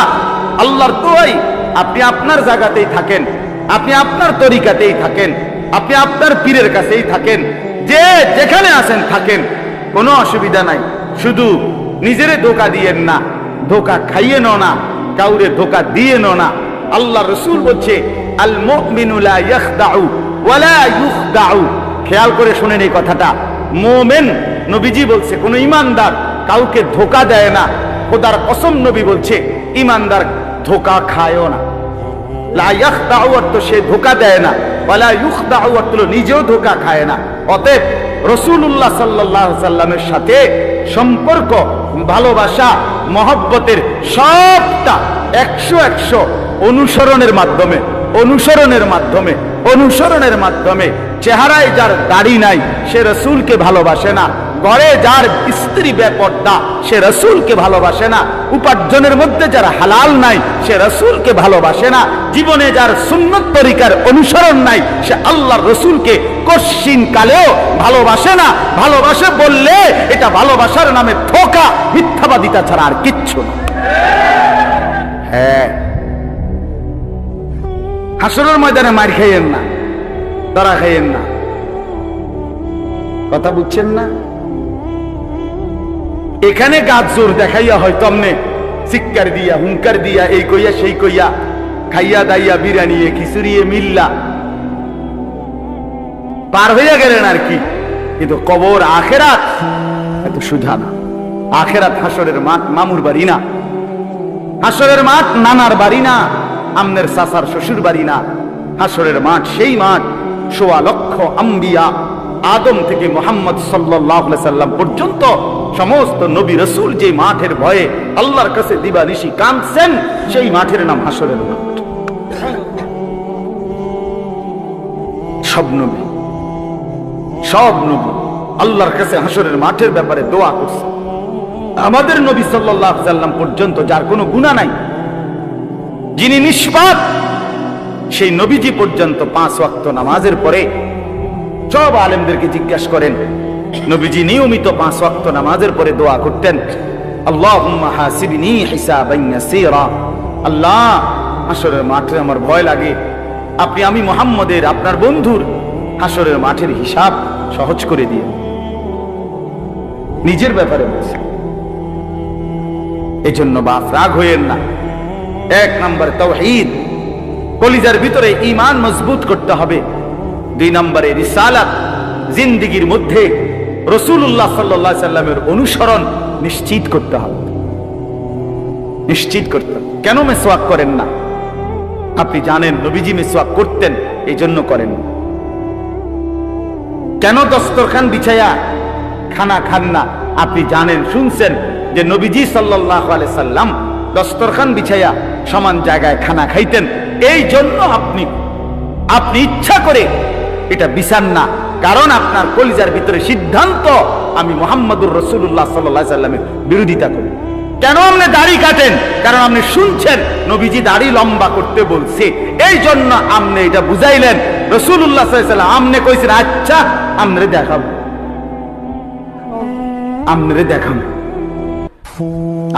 আল্লাহর দোয়াই আপনি আপনার জায়গাতেই থাকেন, আপনি আপনার তরিকাতেই থাকেন, আপনি আপনার পীরের কাছেই থাকেন, যে যেখানে আছেন থাকেন, কোনো অসুবিধা নাই। শুধু নিজেরে ধোঁকা দিয়েন না, ধোঁকা খাইয়েন না, কাউরে ধোঁকা দিয়েন না। আল্লাহ রাসূল বলছে আল মুমিনু লা ইয়াখদাউ ওয়া লা ইউখদাউ। খেয়াল করে শুনেন এই কথাটা। মুমিন, নবীজি বলছে, কোন ইমানদার কাউকে ধোঁকা দেয় না। খোদার কসম নবী বলছে ইমানদার ধোঁকা খায়ও না। লা ইয়াখদাউ অর্থ সে ধোঁকা দেয় না, ওয়া লা ইউখদাউ অর্থ নিজেও ধোঁকা খায় না। অতএব রাসূলুল্লাহ সাল্লাল্লাহু আলাইহি সাল্লামের সাথে সম্পর্ক, ভালোবাসা, মহব্বতের সবটা 100 অনুসরণের মাধ্যমে, অনুসরণের মাধ্যমে, অনুসরণের মাধ্যমে। চেহারায় যার দাড়ি নাই সে রাসূলকে ভালোবাসে না, ঘরে যার স্ত্রী বেপর্দা সে রাসূলকে ভালোবাসে না, উপার্জনের মধ্যে যার হালাল নাই সে রাসূলকে ভালোবাসে না, জীবনে যার সুন্নত তরিকার অনুসরণ নাই সে আল্লাহর রাসূলকে কশিন কালেও ভালোবাসে না। ভালোবাসে বললে এটা ভালোবাসার নামে ধোঁকা, মিথ্যাবাদিতা ছাড়া আর কিচ্ছু না। হ্যাঁ, হাসরের ময়দানে মার খাইয়েন না, ধরা খাইয়েন না। কথা বুঝছেন না? এখানে গাছ জোর দেখাইয়া হয়তো আমনে চিৎকার দিয়া, হুঙ্কার দিয়া, এই কইয়া সেই কইয়া, খাইয়া দাইয়া বিরিয়ানি খিচুড়িয়ে মিল্লা পার হইয়া গেলেন আর কি। কিন্তু কবর আখেরাত এত সুধা না। আখেরাত হাসরের মাঠ মামুর বাড়ি না, হাসরের মাঠ নানার বাড়ি না, আমনের চাচার শ্বশুর বাড়ি না। হাসরের মাঠ সেই মাঠ ১৬ লক্ষ আম্বিয়া, আদম থেকে মুহাম্মদ সাল্লাল্লাহু আলাইহি সাল্লাম পর্যন্ত সমস্ত নবী রাসূল যে মাঠের ভয়ে আল্লাহর কাছে দিবানিশি কাঁদছেন, সেই মাঠের নাম হাসরের মাঠ। সব নবী আল্লাহর কাছে হাসরের মাঠের ব্যাপারে দোয়া করছে। আমাদের নবী সাল্লাল্লাহু আলাইহি সাল্লাম পর্যন্ত যার কোনো গুনাহ নাই, যিনি নিষ্পাপ, সেই নবীজি পর্যন্ত 5 ওয়াক্ত নামাজের পরে সব আলেমদেরকে জিজ্ঞাসা করেন, নবীজি নিয়মিত 5 ওয়াক্ত নামাজের পরে দোয়া করতেন, আল্লাহুম্মা হাসিবনি হিসাবান ইয়াসীরা। আল্লাহ, হাসরের মাঠে আমার ভয় লাগে, আমি মুহাম্মদের, আপনার বন্ধুর হাসরের মাঠের হিসাব সহজ করে দিয়ে। নিজের ব্যাপারে বলছে। এজন্য বাপ রাগ হইেন না। 1 নম্বর তাওহীদ, কলিজার ভিতরে ঈমান মজবুত করতে হবে। 2 নম্বরে রিসালাত, জিন্দেগীর মধ্যে রাসূলুল্লাহ সাল্লাল্লাহু আলাইহি সাল্লামের অনুসরণ নিশ্চিত করতে হবে। নিশ্চিত করতে হবে। কেন মিসওয়াক করেন না? আপনি জানেন নবীজি মিসওয়াক করতেন, এই জন্য করেন না। কেন দস্তরখান বিছায়া খানা খান না? আপনি জানেন, শুনছেন যে নবীজি সাল্লাল্লাহু আলাইহি সাল্লাম দস্তরখান বিছায়া সমান জায়গায় খানা খাইতেন, এই জন্য আপনি ইচ্ছা করে এটা বিছান না। কারণ আপনার কলিজার ভিতরে সিদ্ধান্ত, আমি মুহাম্মদুর রাসূলুল্লাহ সাল্লাল্লাহু আলাইহি সাল্লামের বিরোধিতা করি। কেন আপনি দাড়ি কাটেন? কারণ আপনি শুনছেন নবীজি দাড়ি লম্বা করতে বলছে, এই জন্য আপনি এটা বুঝাইলেন। রাসূলুল্লাহ সাল্লাল্লাহু আলাইহি সাল্লাম আপনি কইছেন, আচ্ছা আমরে দেখাবো, আমরে দেখাবো।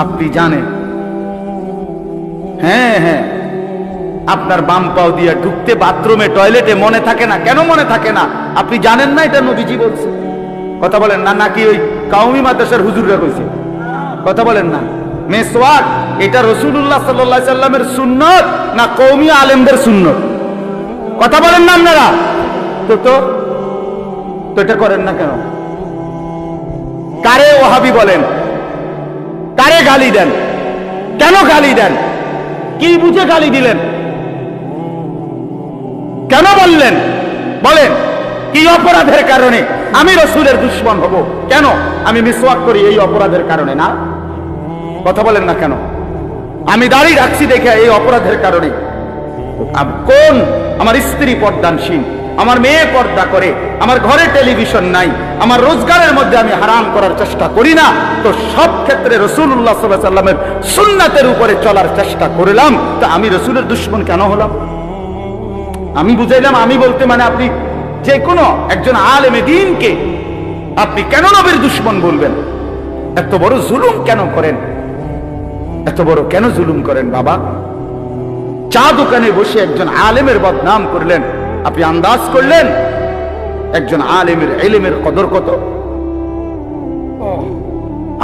আপনি জানেন, হ্যাঁ, আপনার বাম পাও দিয়া ঢুকতে বাথরুমে টয়লেটে মনে থাকে না। কেন মনে থাকে না? আপনি জানেন না এটা নবীজি বলছে? কথা বলেন না, নাকি ওই কাউমি মাদ্রাসার হুজুররা কইছে? কথা বলেন না। মেসওয়াক এটা রাসূলুল্লাহ সাল্লাল্লাহু আলাইহি সাল্লামের সুন্নাত না কওমি আলেমদের সুন্নাত? কথা বলেন না আপনারা। তো এটা করেন না কেন? কারে ওয়াহাবি বলেন? কারে গালি দেন? কেন গালি দেন? কি বুঝে গালি দিলেন? কেন বললেন? বলেন কি অপরাধের কারণে আমি রাসূলের দুশমন হব? কেন? আমি মিসওয়াক করি এই অপরাধের কারণে না? কথা বলেন না কেন? আমি দাড়ি রাখছি দেখে এই অপরাধের কারণে? কোন আমার স্ত্রী পর্দানশীল, আমার মেয়ে পর্দা করে, আমার ঘরে টেলিভিশন নাই, আমার রোজগারের মধ্যে আমি হারাম করার চেষ্টা করি না, তো সব ক্ষেত্রে রাসূলুল্লাহ সাল্লাল্লাহু আলাইহি সাল্লামের সুন্নাতের উপরে চলার চেষ্টা করলাম, তো আমি রাসূলের দুশমন কেন হলাম? আমি বুঝাইলাম, আমি বলতে মানে আপনি যে কোনো একজন আলেমে দ্বীনকে আপনি কেন নবীর দুশমন বলবেন? এত বড় জুলুম কেন করেন? এত বড় কেন জুলুম করেন বাবা? চা দোকানে বসে একজন আলেমের বদনাম করলেন, আপনি আন্দাজ করলেন একজন আলেমের ইলমের কদর কত?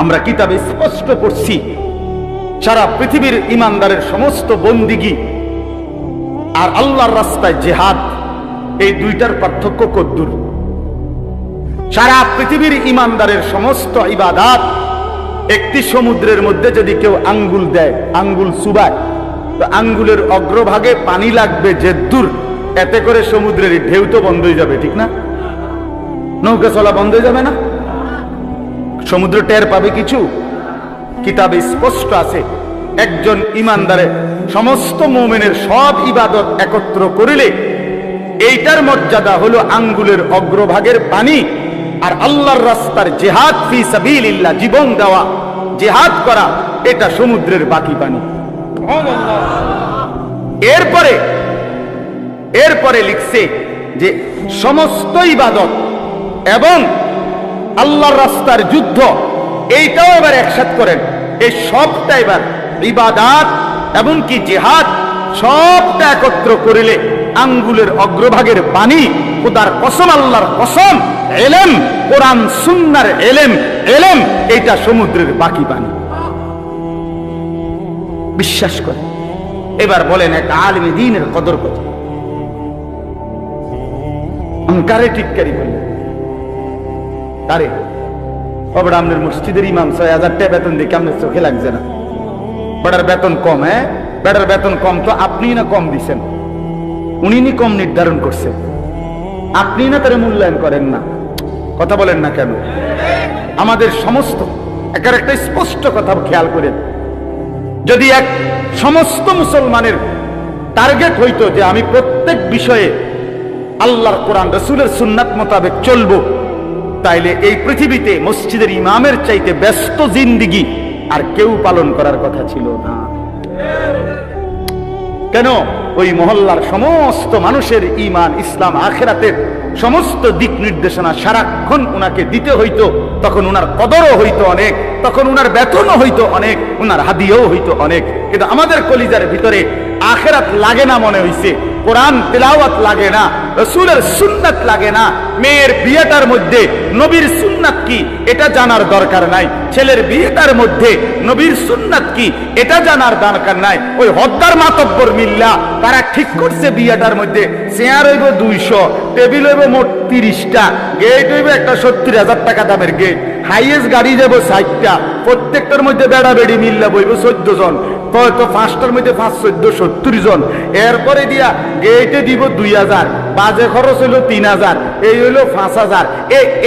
আমরা কিতাবে স্পষ্ট পড়ছি সারা পৃথিবীর ইমানদারের সমস্ত বন্দিগি আর আল্লাহর রাস্তায় জিহাদ, এই দুইটার পার্থক্য কদ্দুর? সারা পৃথিবীর ইমানদারের সমস্ত ইবাদত একটি সমুদ্রের মধ্যে যদি কেউ আঙ্গুল দেয়, আঙ্গুল চুবায়, তো আঙ্গুলের অগ্রভাগে পানি লাগবে যে দূর, এতে করে সমুদ্রের ঢেউ তো বন্ধ হয়ে যাবে, ঠিক না? নৌকা চলা বন্ধ হয়ে যাবে না? সমুদ্র টের পাবে কিছু? কিতাবে স্পষ্ট আছে একজন ইমানদারের সমস্ত মুমিনের সব ইবাদত একত্র করিলে এইটার মর্যাদা হলো আঙ্গুলের অগ্রভাগের পানি, আর আল্লাহর রাস্তার জিহাদ ফি সাবিলিল্লাহ, জীবন দেওয়া, জিহাদ করা, এটা সমুদ্রের বাকি পানি। এরপরে লিখছে যে সমস্ত ইবাদত এবং আল্লাহর রাস্তার যুদ্ধ এইটাও এবার একসাথ করেন, এই সবটা এবার ইবাদত এবং কি জিহাদ সবটা একত্র করিলে আঙ্গুলের অগ্রভাগের পানি, খোদার কসম, আল্লাহর কসম, ইলম, কোরআন সুন্নাহর ইলম, এইটা সমুদ্রের বাকি পানি। বিশ্বাস করে এবার বলেন এক আলেমে দ্বীনের কদর কত? কারে টিটকারি বললেন? কারে? বাবা আপনার মসজিদের ইমাম ৬০০০ টাকা বেতন দেখে আপনার চোখে লাগছে না? বেটার বেতন কম? হ্যাঁ, বেটার বেতন কম তো আপনি না কম দিচ্ছেন, উনি কম নির্ধারণ করছেন, আপনি না তারা মূল্যায়ন করেন না। কথা বলেন না কেন? আমাদের সমস্ত একার একটা স্পষ্ট কথা খেয়াল করেন, যদি এক সমস্ত মুসলমানের টার্গেট হইতো যে আমি প্রত্যেক বিষয়ে আল্লাহর কোরআন রাসূলের সুন্নাত মোতাবেক চলবো, তাইলে এই পৃথিবীতে মসজিদের ইমামের চাইতে ব্যস্ত জিন্দিগি আর কেউ পালন করার কথা ছিল না। কেন? ওই মহল্লার সমস্ত মানুষের ঈমান, ইসলাম, আখিরাতের সমস্ত দিক নির্দেশনা সারাক্ষণ উনাকে দিতে হইতো, তখন উনার কদরও হইতো অনেক, তখন উনার বেতনও হইতো অনেক, উনার হাদিয়াও হইতো অনেক। কিন্তু আমাদের কলিজার ভিতরে আখিরাত লাগে না মনে হইছে, কোরআন তেলাওয়াত লাগে না, রাসূলের সুন্নাত লাগে না, মেয়ের বিয়েটার মধ্যে নবীর সুন্নাত কি এটা জানার দরকার নাই, ছেলের বিয়েটার মধ্যে নবীর সুন্নাত কি এটা জানার দরকার নাই। ওই হদ্দার মাতব্বর মিল্লা তারা ঠিক করছে বিয়েটার মধ্যে চেয়ার হইব ২০০, টেবিল হইব মোট ৩০টা, গেট হইব একটা ৭০,০০০ টাকা দামের গেট, হাইয়েস্ট গাড়ি যাব ৬০টা, প্রত্যেকটার মধ্যে বেড়া বেড়ি মিল্লা বইব ১৪ জন, তো ৫টার মধ্যে ৫, ১৪, ৭০ জন। এরপরে দিয়া গেটে দিব ২০০০, বাজে খরচ হইলো ৩০০০, এই হইলো ৫০০০,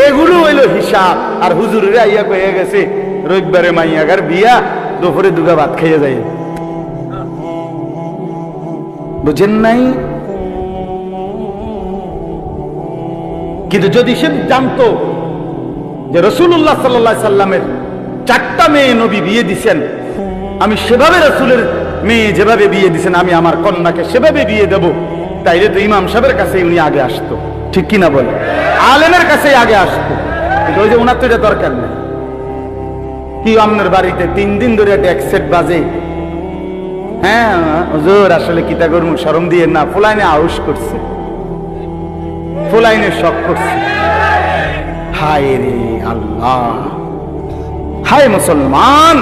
এগুলো হইলো হিসাব। আর হুজুরেরা ইয়া কয়ে গেছে রবিবারে মাইয়াগার বিয়া, দুপুরে দুগা ভাত খাইয়ে যায়। বুঝেন নাই? কিন্তু যদি সে জানতো যে রাসূলুল্লাহ সাল্লাল্লাহু আলাইহি সাল্লামের ৪টা মেয়ে নবী বিয়ে দিছেন, আমি সেভাবে রাসূলের মেয়ে যেভাবে বিয়ে দিছেন আমি আমার কন্যাকে সেভাবে বিয়ে দেব, তাইলে তো ইমাম সাহেবের কাছে উনি আগে আসতো, ঠিক কিনা বলে? আলেমের কাছে আগে আসতো। কিন্তু ওই যে ওনার তো এটা দরকার নেই। কি আপনার বাড়িতে ৩ দিন ধরে একটা এক সেট বাজে, হ্যাঁ হুজুর আসলে কিতা করবো, শরম দিয়ে না, ফুলাইনে আউশ করছে, ফুলাইনে শখ করছে। হায় রে আল্লাহ, হায় মুসলমান,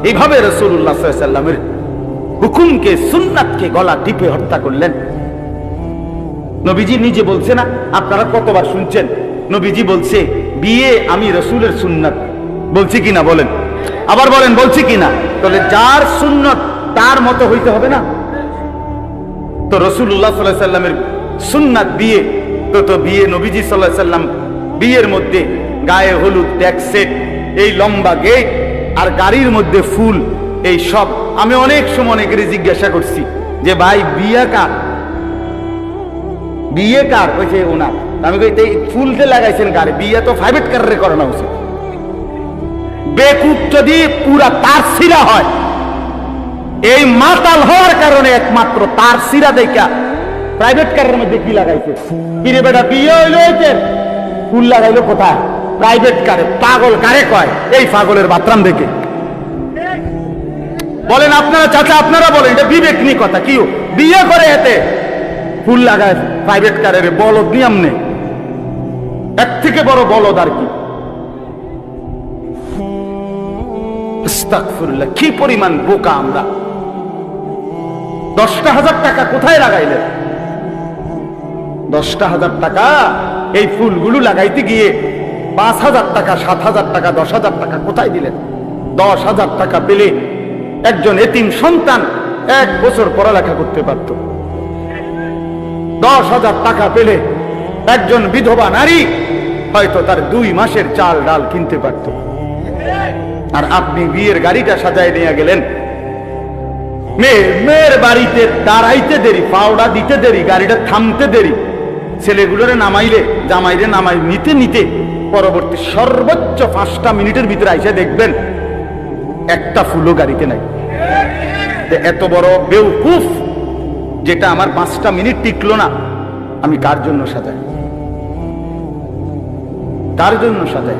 এইভাবে রাসূলুল্লাহ সাল্লাল্লাহু আলাইহি ওয়াসাল্লামের হুকুমকে, সুন্নাতকে গলা টিপে হত্যা করলেন। নবীজি নিজে বলছে না, আপনারা কতবার শুনছেন, নবীজি বলছে বিয়ে আমি রাসূলের সুন্নাত, বলছি কিনা বলেন, আবার বলেন বলছি কিনা? তাহলে যার সুন্নাত তার মতো হইতে হবে না? তো রাসূলুল্লাহ সাল্লাল্লাহু আলাইহি ওয়াসাল্লামের সুন্নাত বিয়ে, তো বিয়ে নবীজি সাল্লাল্লাহু আলাইহি ওয়াসাল্লাম বিয়ের মধ্যে গায়ে হলুদ, ট্যাগ সেট, এই লম্বা গেট আর গাড়ির মধ্যে ফুল, এই সব। আমি অনেক সময় অনেকেরই জিজ্ঞাসা করছি যে ভাই বিয়ে কার, বিয়ে কার? কইছে ওনার। আমি কই এই ফুলতে লাগাইছেন কার? বিয়ে তো প্রাইভেট কারে করানো উচিত। বেকুব যদি পুরা তার সিরা হয়, এই মাতাল হওয়ার কারণে একমাত্র তার সিরা দেখা প্রাইভেট কারের মধ্যে কি লাগাইছে? কিরে বেটা বিয়ে হইলো, ফুল লাগাইলো কোথায়? প্রাইভেট কারে। পাগল কারে কয়? এই পাগলের বাতরাম দেখে। বলেন আপনারা চাচা, আপনারা বলেন, এটা বিবেক নিয়ে কথা। কি বিয়ে করে এতে ফুল লাগায় প্রাইভেট কারের? বলদ নিয়ম নেই, এর থেকে বড় বলদ আর কি? আস্তাগফিরুল্লাহ, কি পরিমাণ বোকা আমরা! 10,000 টাকা কোথায় লাগাইলেন? 10,000 টাকা এই ফুলগুলো লাগাইতে গিয়ে 5,000 টাকা, 7,000 টাকা, 10,000 টাকা কোথায় দিলেন? 10,000 টাকা পেলে একজন এতিম সন্তান 1 বছর পড়ালেখা করতে পারত। 10,000 টাকা পেলে একজন বিধবা নারী হয়তো তার 2 মাসের চাল ডাল কিনতে পারত। আর আপনি বিয়ের গাড়িটা সাজায় নিয়ে গেলেন, মেয়ের বাড়িতে দাঁড়াইতে দেরি, পাওড়া দিতে দেরি, গাড়িটা থামতে দেরি, ছেলেগুলোরে নামাইলে, জামাইরে নামাই নিতে নিতে পরবর্তী সর্বোচ্চ 5টা মিনিটের ভিতরে আইসা দেখবেন একটা ফুলও গাড়িতে নাই। এত বড় বেউকুফ, যেটা আমার 5টা মিনিট টিকলো না, আমি কার জন্য সাজাই? কার জন্য সাজাই?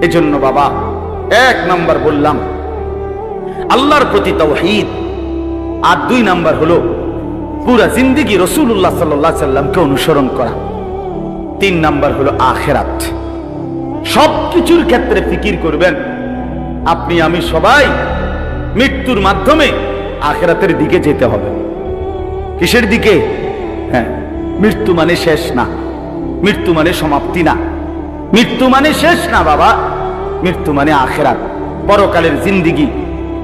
এজন্য বাবা, 1 নাম্বার বললাম আল্লাহর প্রতি তাওহীদ, আর 2 নাম্বার হলো পুরা জিন্দেগি রাসূলুল্লাহ সাল্লাল্লাহু আলাইহি সাল্লামকে অনুসরণ করা। 3 নাম্বার হলো আখিরাত। সবকিছুর ক্ষেত্রে ফিকির করবেন। আপনি আমি সবাই মৃত্যুর মাধ্যমে আখিরাতের দিকে যেতে হবে। কিসের দিকে? হ্যাঁ, মৃত্যু মানে শেষ না, মৃত্যু মানে সমাপ্তি না, মৃত্যু মানে শেষ না বাবা। মৃত্যু মানে আখিরাত, পরকালের জিন্দেগি,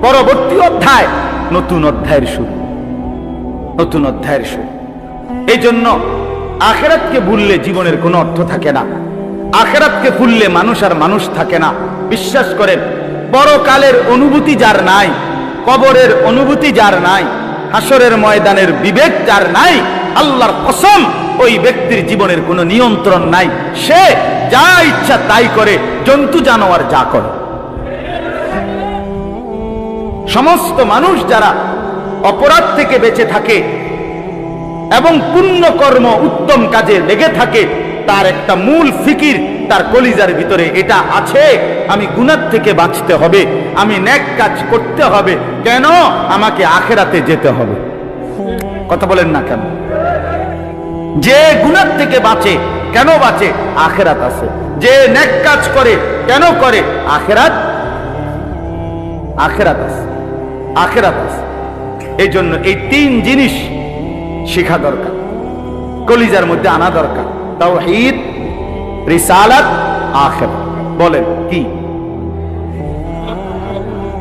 পরবর্তী অধ্যায়, নতুন অধ্যায়ের শুরু, নতুন অধ্যায়ের শুরু। এই জন্য আখিরাতকে ভুললে জীবনের কোনো অর্থ থাকে না। আখিরাতকে ভুললে মানুষ আর মানুষ থাকে না। বিশ্বাস করেন, পরকালের অনুভূতি যার নাই, কবরের অনুভূতি যার নাই, হাসরের ময়দানের বিবেক যার নাই, আল্লাহর কসম ওই ব্যক্তির জীবনের কোনো নিয়ন্ত্রণ নাই। সে যা ইচ্ছা তাই করে, জন্তু জানোয়ার যা করে। সমস্ত মানুষ যারা অপরাধ থেকে বেঁচে থাকে এবং পুণ্য কর্ম, উত্তম কাজে লেগে থাকে, তার একটা মূল ফিকির তার কলিজার ভিতরে এটা আছে, আমি গুনাহ থেকে বাঁচতে হবে, আমি নেক কাজ করতে হবে। কেন? আমাকে আখিরাতে যেতে হবে। কথা বলেন না কেন? যে গুনাহ থেকে বাঁচে, কেন বাঁচে? আখিরাত আছে। যে নেক কাজ করে, কেন করে? আখিরাত, আখিরাত আছে, আখিরাত আছে। এই জন্য এই 3 জিনিস শেখা দরকার, কলিজার মধ্যে আনা দরকার। তাওহীদ, রিসালাত, আখিরাত। বলেন কি?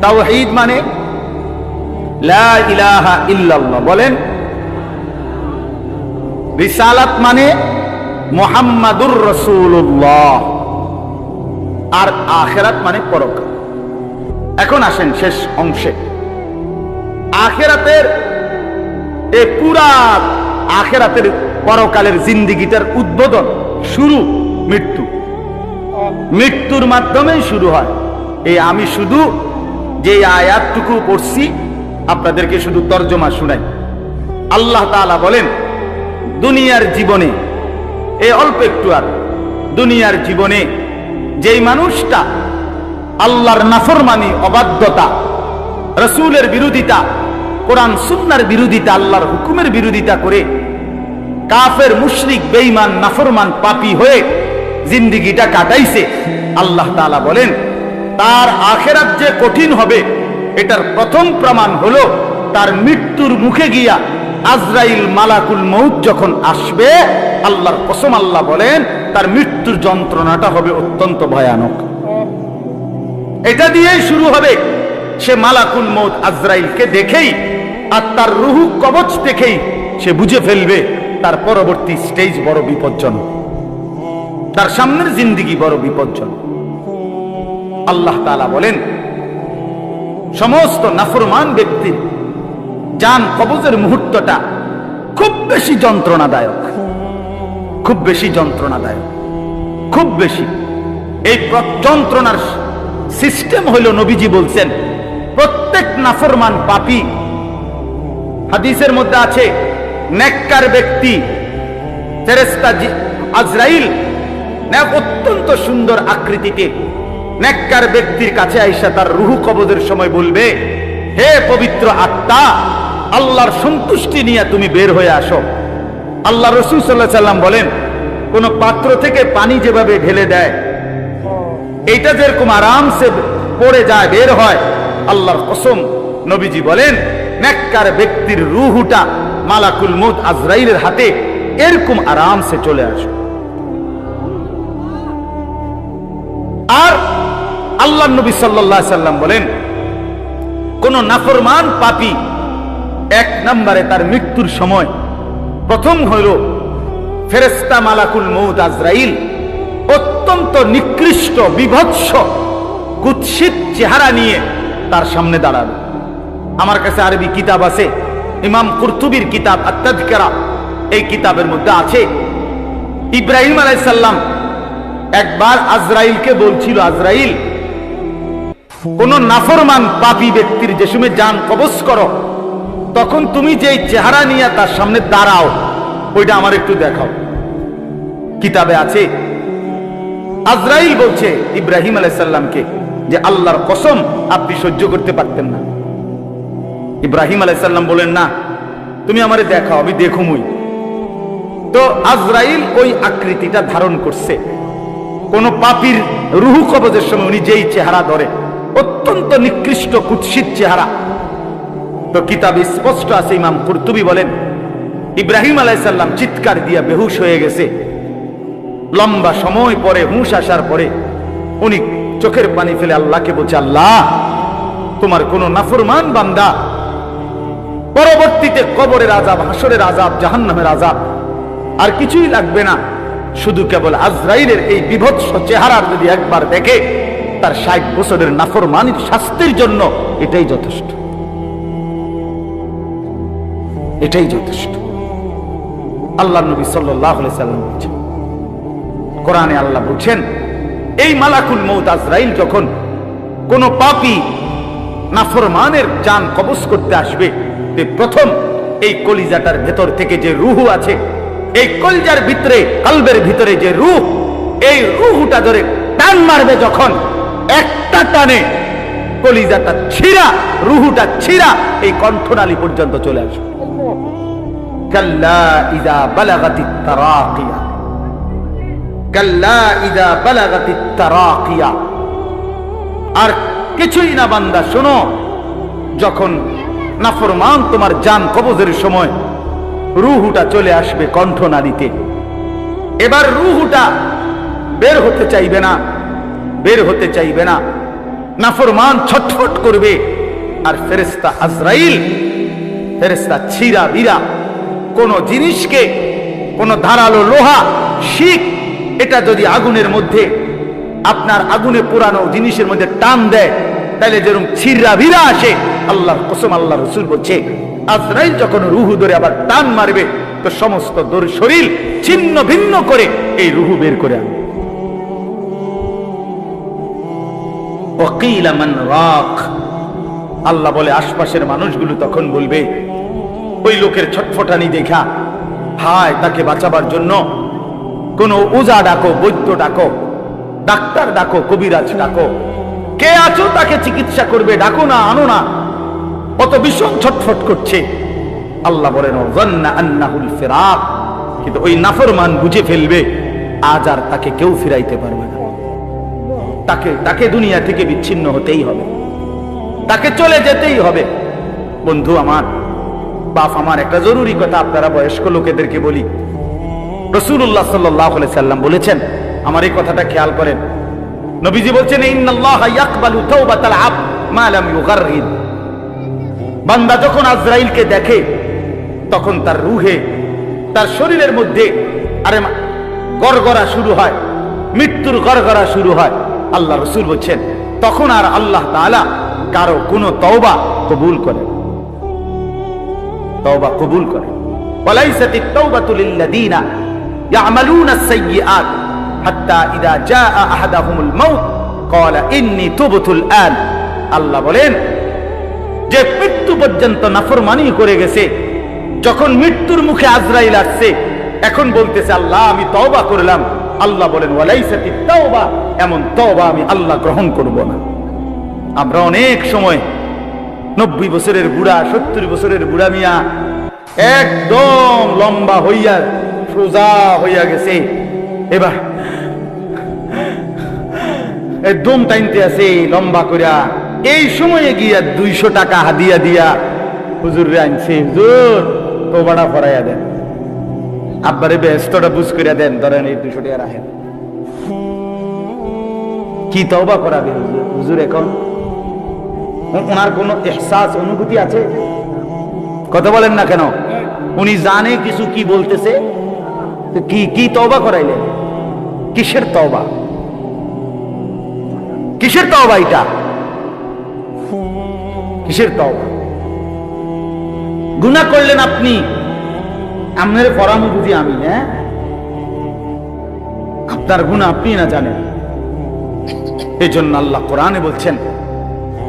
তাওহীদ মানে লা ইলাহা ইল্লাল্লাহ, বলেন। রিসালাত মানে মুহাম্মাদুর রাসূলুল্লাহ, আর আখিরাত মানে পরকাল। এখন আসেন শেষ অংশে। আখিরাতের এই পুরা আখিরাতের পরকালের জিন্দেগিটার উদ্বোধন, শুরু মৃত্যু। মৃত্যুর মাধ্যমেই শুরু হয়। এই আমি শুধু যে আয়াতটুকু পড়ছি আপনাদেরকে শুধু তর্জমা শুনাই। আল্লাহ তাআলা বলেন, দুনিয়ার জীবনে, এই অল্প একটু, আর দুনিয়ার জীবনে যেই মানুষটা আল্লাহর নাফরমানি, অবাধ্যতা রাসূলের বিরোধিতা, কোরআন সুন্নাহর বিরোধিতা, আল্লাহর হুকুমের বিরোধিতা করে কাফের, মুশরিক, বেঈমান, নাফরমান, পাপী হয়ে জিন্দেগিটা কাটাইছে, আল্লাহ তাআলা বলেন তার আখিরাত যে কঠিন হবে এটার প্রথম প্রমাণ হলো তার মৃত্যুর মুখে গিয়া আজরাইল মালাকুল মউত যখন আসবে, আল্লাহর কসম আল্লাহ বলেন তার মৃত্যুর যন্ত্রণাটা হবে অত্যন্ত ভয়ানক। এটা দিয়েই শুরু হবে, সে মালাকুল মউত আজরাইলকে দেখেই আর তার রূহ কবচ দেখেই সে বুঝে ফেলবে তার পরবর্তী স্টেজ বড় বিপজ্জনক, তার সামনের জিন্দেগি বড় বিপজ্জনক। আল্লাহ তাআলা বলেন সমস্ত নাফরমান ব্যক্তির জান কবজের মুহূর্তটা খুব বেশি যন্ত্রণাদায়ক, খুব বেশি যন্ত্রণাদায়ক, খুব বেশি। এই যন্ত্রণার সিস্টেম হইল, নবীজি বলছেন প্রত্যেক নাফরমান পাপী, হাদিসের মধ্যে আছে নেককার ব্যক্তি ফেরেশতা আজরাইল অত্যন্ত সুন্দর আকৃতিতে নেককার ব্যক্তির কাছে আইসা তার রূহ কবজের সময় বলবে, হে পবিত্র আত্মা, আল্লাহর সন্তুষ্টি নিয়ে তুমি বের হয়ে আসো। আল্লাহ রাসূল সাল্লাল্লাহু আলাইহি সাল্লাম বলেন কোন পাত্র থেকে পানি যেভাবে ঢেলে দেয় এইটা যেরকম আরামসে পড়ে যায় বের হয়, আল্লাহর কসম নবীজি বলেন নেককার ব্যক্তির রূহটা মালাকুল মউত আজরাইলের হাতে এরকম আরামসে চলে আসে। আর আল্লাহ নবী সাল্লাল্লাহু আলাইহি সাল্লাম বলেন কোন নাফরমান পাপী এক নম্বরে তার মৃত্যুর সময় প্রথম হইল ফেরেশতা মালাকুল মউত আজরাইল অত্যন্ত নিকৃষ্ট, বিভৎস, কুৎসিত চেহারা নিয়ে তার সামনে দাঁড়াবে। আমার কাছে আরবি কিতাব আছে, ইমাম কুরতুবীর কিতাব আত-তাযকিরা, এই কিতাবের মধ্যে আছে ইব্রাহিম আলাইহিস সালাম একবার আজরাইলকে বলছিল, আজরাইল কোন নাফরমান পাপী ব্যক্তির যে সময় জান কবজ করো তখন তুমি যে চেহারা নিয়ে তার সামনে দাঁড়াও ওইটা আমার একটু দেখাও। কিতাবে আছে আজরাইল বলছে ইব্রাহিম আলাইহিস সালামকে যে আল্লাহর কসম আপনি সহ্য করতে পারতেন না। ইব্রাহিম আলাইহিস সালাম বলেন না, তুমি আমারে দেখাও, আমি দেখুমই। তো আজরাইল ওই আকৃতিটা ধারণ করছে। কোন পাপীর রূহ কবজের সময় উনি যেই চেহারা ধরে অত্যন্ত নিকৃষ্ট, কুৎসিত চেহারা। তো কিতাবে স্পষ্ট আছে, ইমাম কুরতুবী বলেন ইব্রাহিম আলাইহিস সালাম চিৎকার দিয়া বেহুশ হয়ে গেছে। লম্বা সময় পরে হুঁশ আসার পরে উনি চোখের পানি ফেলে আল্লাহকে বলছে, আল্লাহ তোমার কোন নাফরমান বান্দা পরবর্তীতে কবরের আযাব, হাসরের আযাব, জাহান্নামের আযাব আর কিছুই লাগবে না, শুধু কেবল আজরাইলের এই বিভৎস চেহারার যদি একবার দেখে তার 60 বছরের নাফরমানির শাস্তির জন্য এটাই যথেষ্ট, এটাই যথেষ্ট। আল্লাহ নবী সাল্লাল্লাহু আলাইহি সাল্লাম বলেছেন, কোরআনে আল্লাহ বলছেন এই মালাকুল মউত আজরাইল যখন কোন পাপী নাফরমানের জান কবজ করতে আসবে, প্রথম এই কলিজাটার ভেতর থেকে যে রূহ আছে, এই কলিজার ভিতরে, কলবের ভিতরে যে রূহ, এই রূহটা ধরে টান মারবে যখন, একটা টানে কলিজাটা ছিঁড়া, রূহটা ছিঁড়া এই কণ্ঠনালী পর্যন্ত চলে আসবে। কাল্লা ইযা বালাগাতিত তারাকিয়া, কাল্লা ইযা বালাগাতিত তারাকিয়া। আর কিছুই না বান্দা, শোনো, যখন নাফরমান তোমার জান কবজের সময় রূহটা চলে আসবে কণ্ঠনালীতে, এবার রূহটা বের হতে চাইবে না, বের হতে চাইবে না, নাফরমান ছটফট করবে। আর ফেরেশতা আজরাইল, ফেরেশতা ছিঁড়া বিরা কোন জিনিসকে, কোন ধারালো লোহা, শিক, এটা যদি আগুনের মধ্যে, আপনার আগুনে পোড়ানো জিনিসের মধ্যে টান দেয় তাহলে যেরকম ছিঁড়া বিরা আসে, আল্লাহর কসম আল্লাহ রাসূল বলছে আজরাইল যখন রূহ ধরে আবার টান মারবে তো সমস্ত শরীর ছিন্ন ভিন্ন করে এই রূহ বের করে আনবে। ওয়াকিলা মান রাক, আল্লাহ বলে আশপাশের মানুষগুলো তখন বলবে, ওই লোকের ছটফটানি দেখা, হায় তাকে বাঁচাবার জন্য কোন ওজা ডাকো, বৈদ্য ডাকো, ডাক্তার ডাকো, কবিরাজ ডাকো, কে আছো তাকে চিকিৎসা করবে, ডাকো না, আনো না। কত ভীষণ ছটফট করছে। আল্লাহ বলেন যান্না আন্নাহুল ফিরাক, কিন্তু ওই নাফরমান বুঝে ফেলবে আজ আর তাকে কেউ ফিরাইতে পারবে না, তাকে দুনিয়া থেকে বিচ্ছিন্ন হতেই হবে, তাকে চলে যেতেই হবে। বন্ধু আমার, বাপ আমার, একটা জরুরি কথা আপনারা বয়স্ক লোকেদেরকে বলি। রাসূলুল্লাহ সাল্লাল্লাহু আলাইহি সাল্লাম বলেছেন, আমার এই কথাটা খেয়াল করেন। নবীজি বলছেন ইন্নাল্লাহা ইয়াকবালু তাওবাতাল আবদ মা লাম ইউগাররিদ। বান্দা যখন আজরাইলকে দেখে তখন তার রুহে, তার শরীরের মধ্যে গড়গড়া শুরু হয়, মৃত্যুর গড়গড়া শুরু হয়। আল্লাহ রাসূল বলছেন তখন আর আল্লাহ তাআলা কারো কোনো তওবা কবুল করেন, তওবা কবুল করেন। ওয়ালাইসাতিত তাওবাতু লিল্লাযিনা ইয়ামালুনা আস-সাইয়্যাত হাত্তা ইযা জাআ আহাদাহুমুল মাউত ক্বালা ইন্নী তুবতুল আন। আল্লাহ বলেন যে মৃত্যু পর্যন্ত নাফরমানি করে গেছে, যখন মৃত্যুর মুখে আজরাইল আসছে এখন বলতেছে আল্লাহ আমি তওবা করলাম। আল্লাহ বলেন ওয়ালাইসাতিত তাওবা, এমন তওবা আমি আল্লাহ গ্রহণ করব না। আমরা অনেক সময় 90 বছরের বুড়া, 70 বছরের বুড়া মিয়া একদম লম্বা হইয়া সোজা হইয়া গেছে, এবার একদম টাইনতে আছে লম্বা করিয়া, এই সময়ে গিয়া 200 টাকা হাদিয়া দিয়া হুজুরে আনছে, হুজুর তওবাটা ফরাইয়া দেন, আব্বারে বেহেশতটা বুঝ করিয়া দেন, ধরেন এই 200 টাকা রাখেন। কি তওবা করাবে হুজুর? এখন ওনার কোন ইহসাস, অনুভূতি আছে? কথা বলেন না কেন? উনি জানে কিছু কি বলতেছে, কি তওবা করাইলেন? কিসের তওবা? কিসের তওবা এটা? কিসের তওবা? গুনাহ করলেন আপনি, আপনার পরামু বুঝি আমি, হ্যাঁ? আপনার গুনাহ আপনি না জানেন। এই জন্য আল্লাহ কোরআনে বলছেন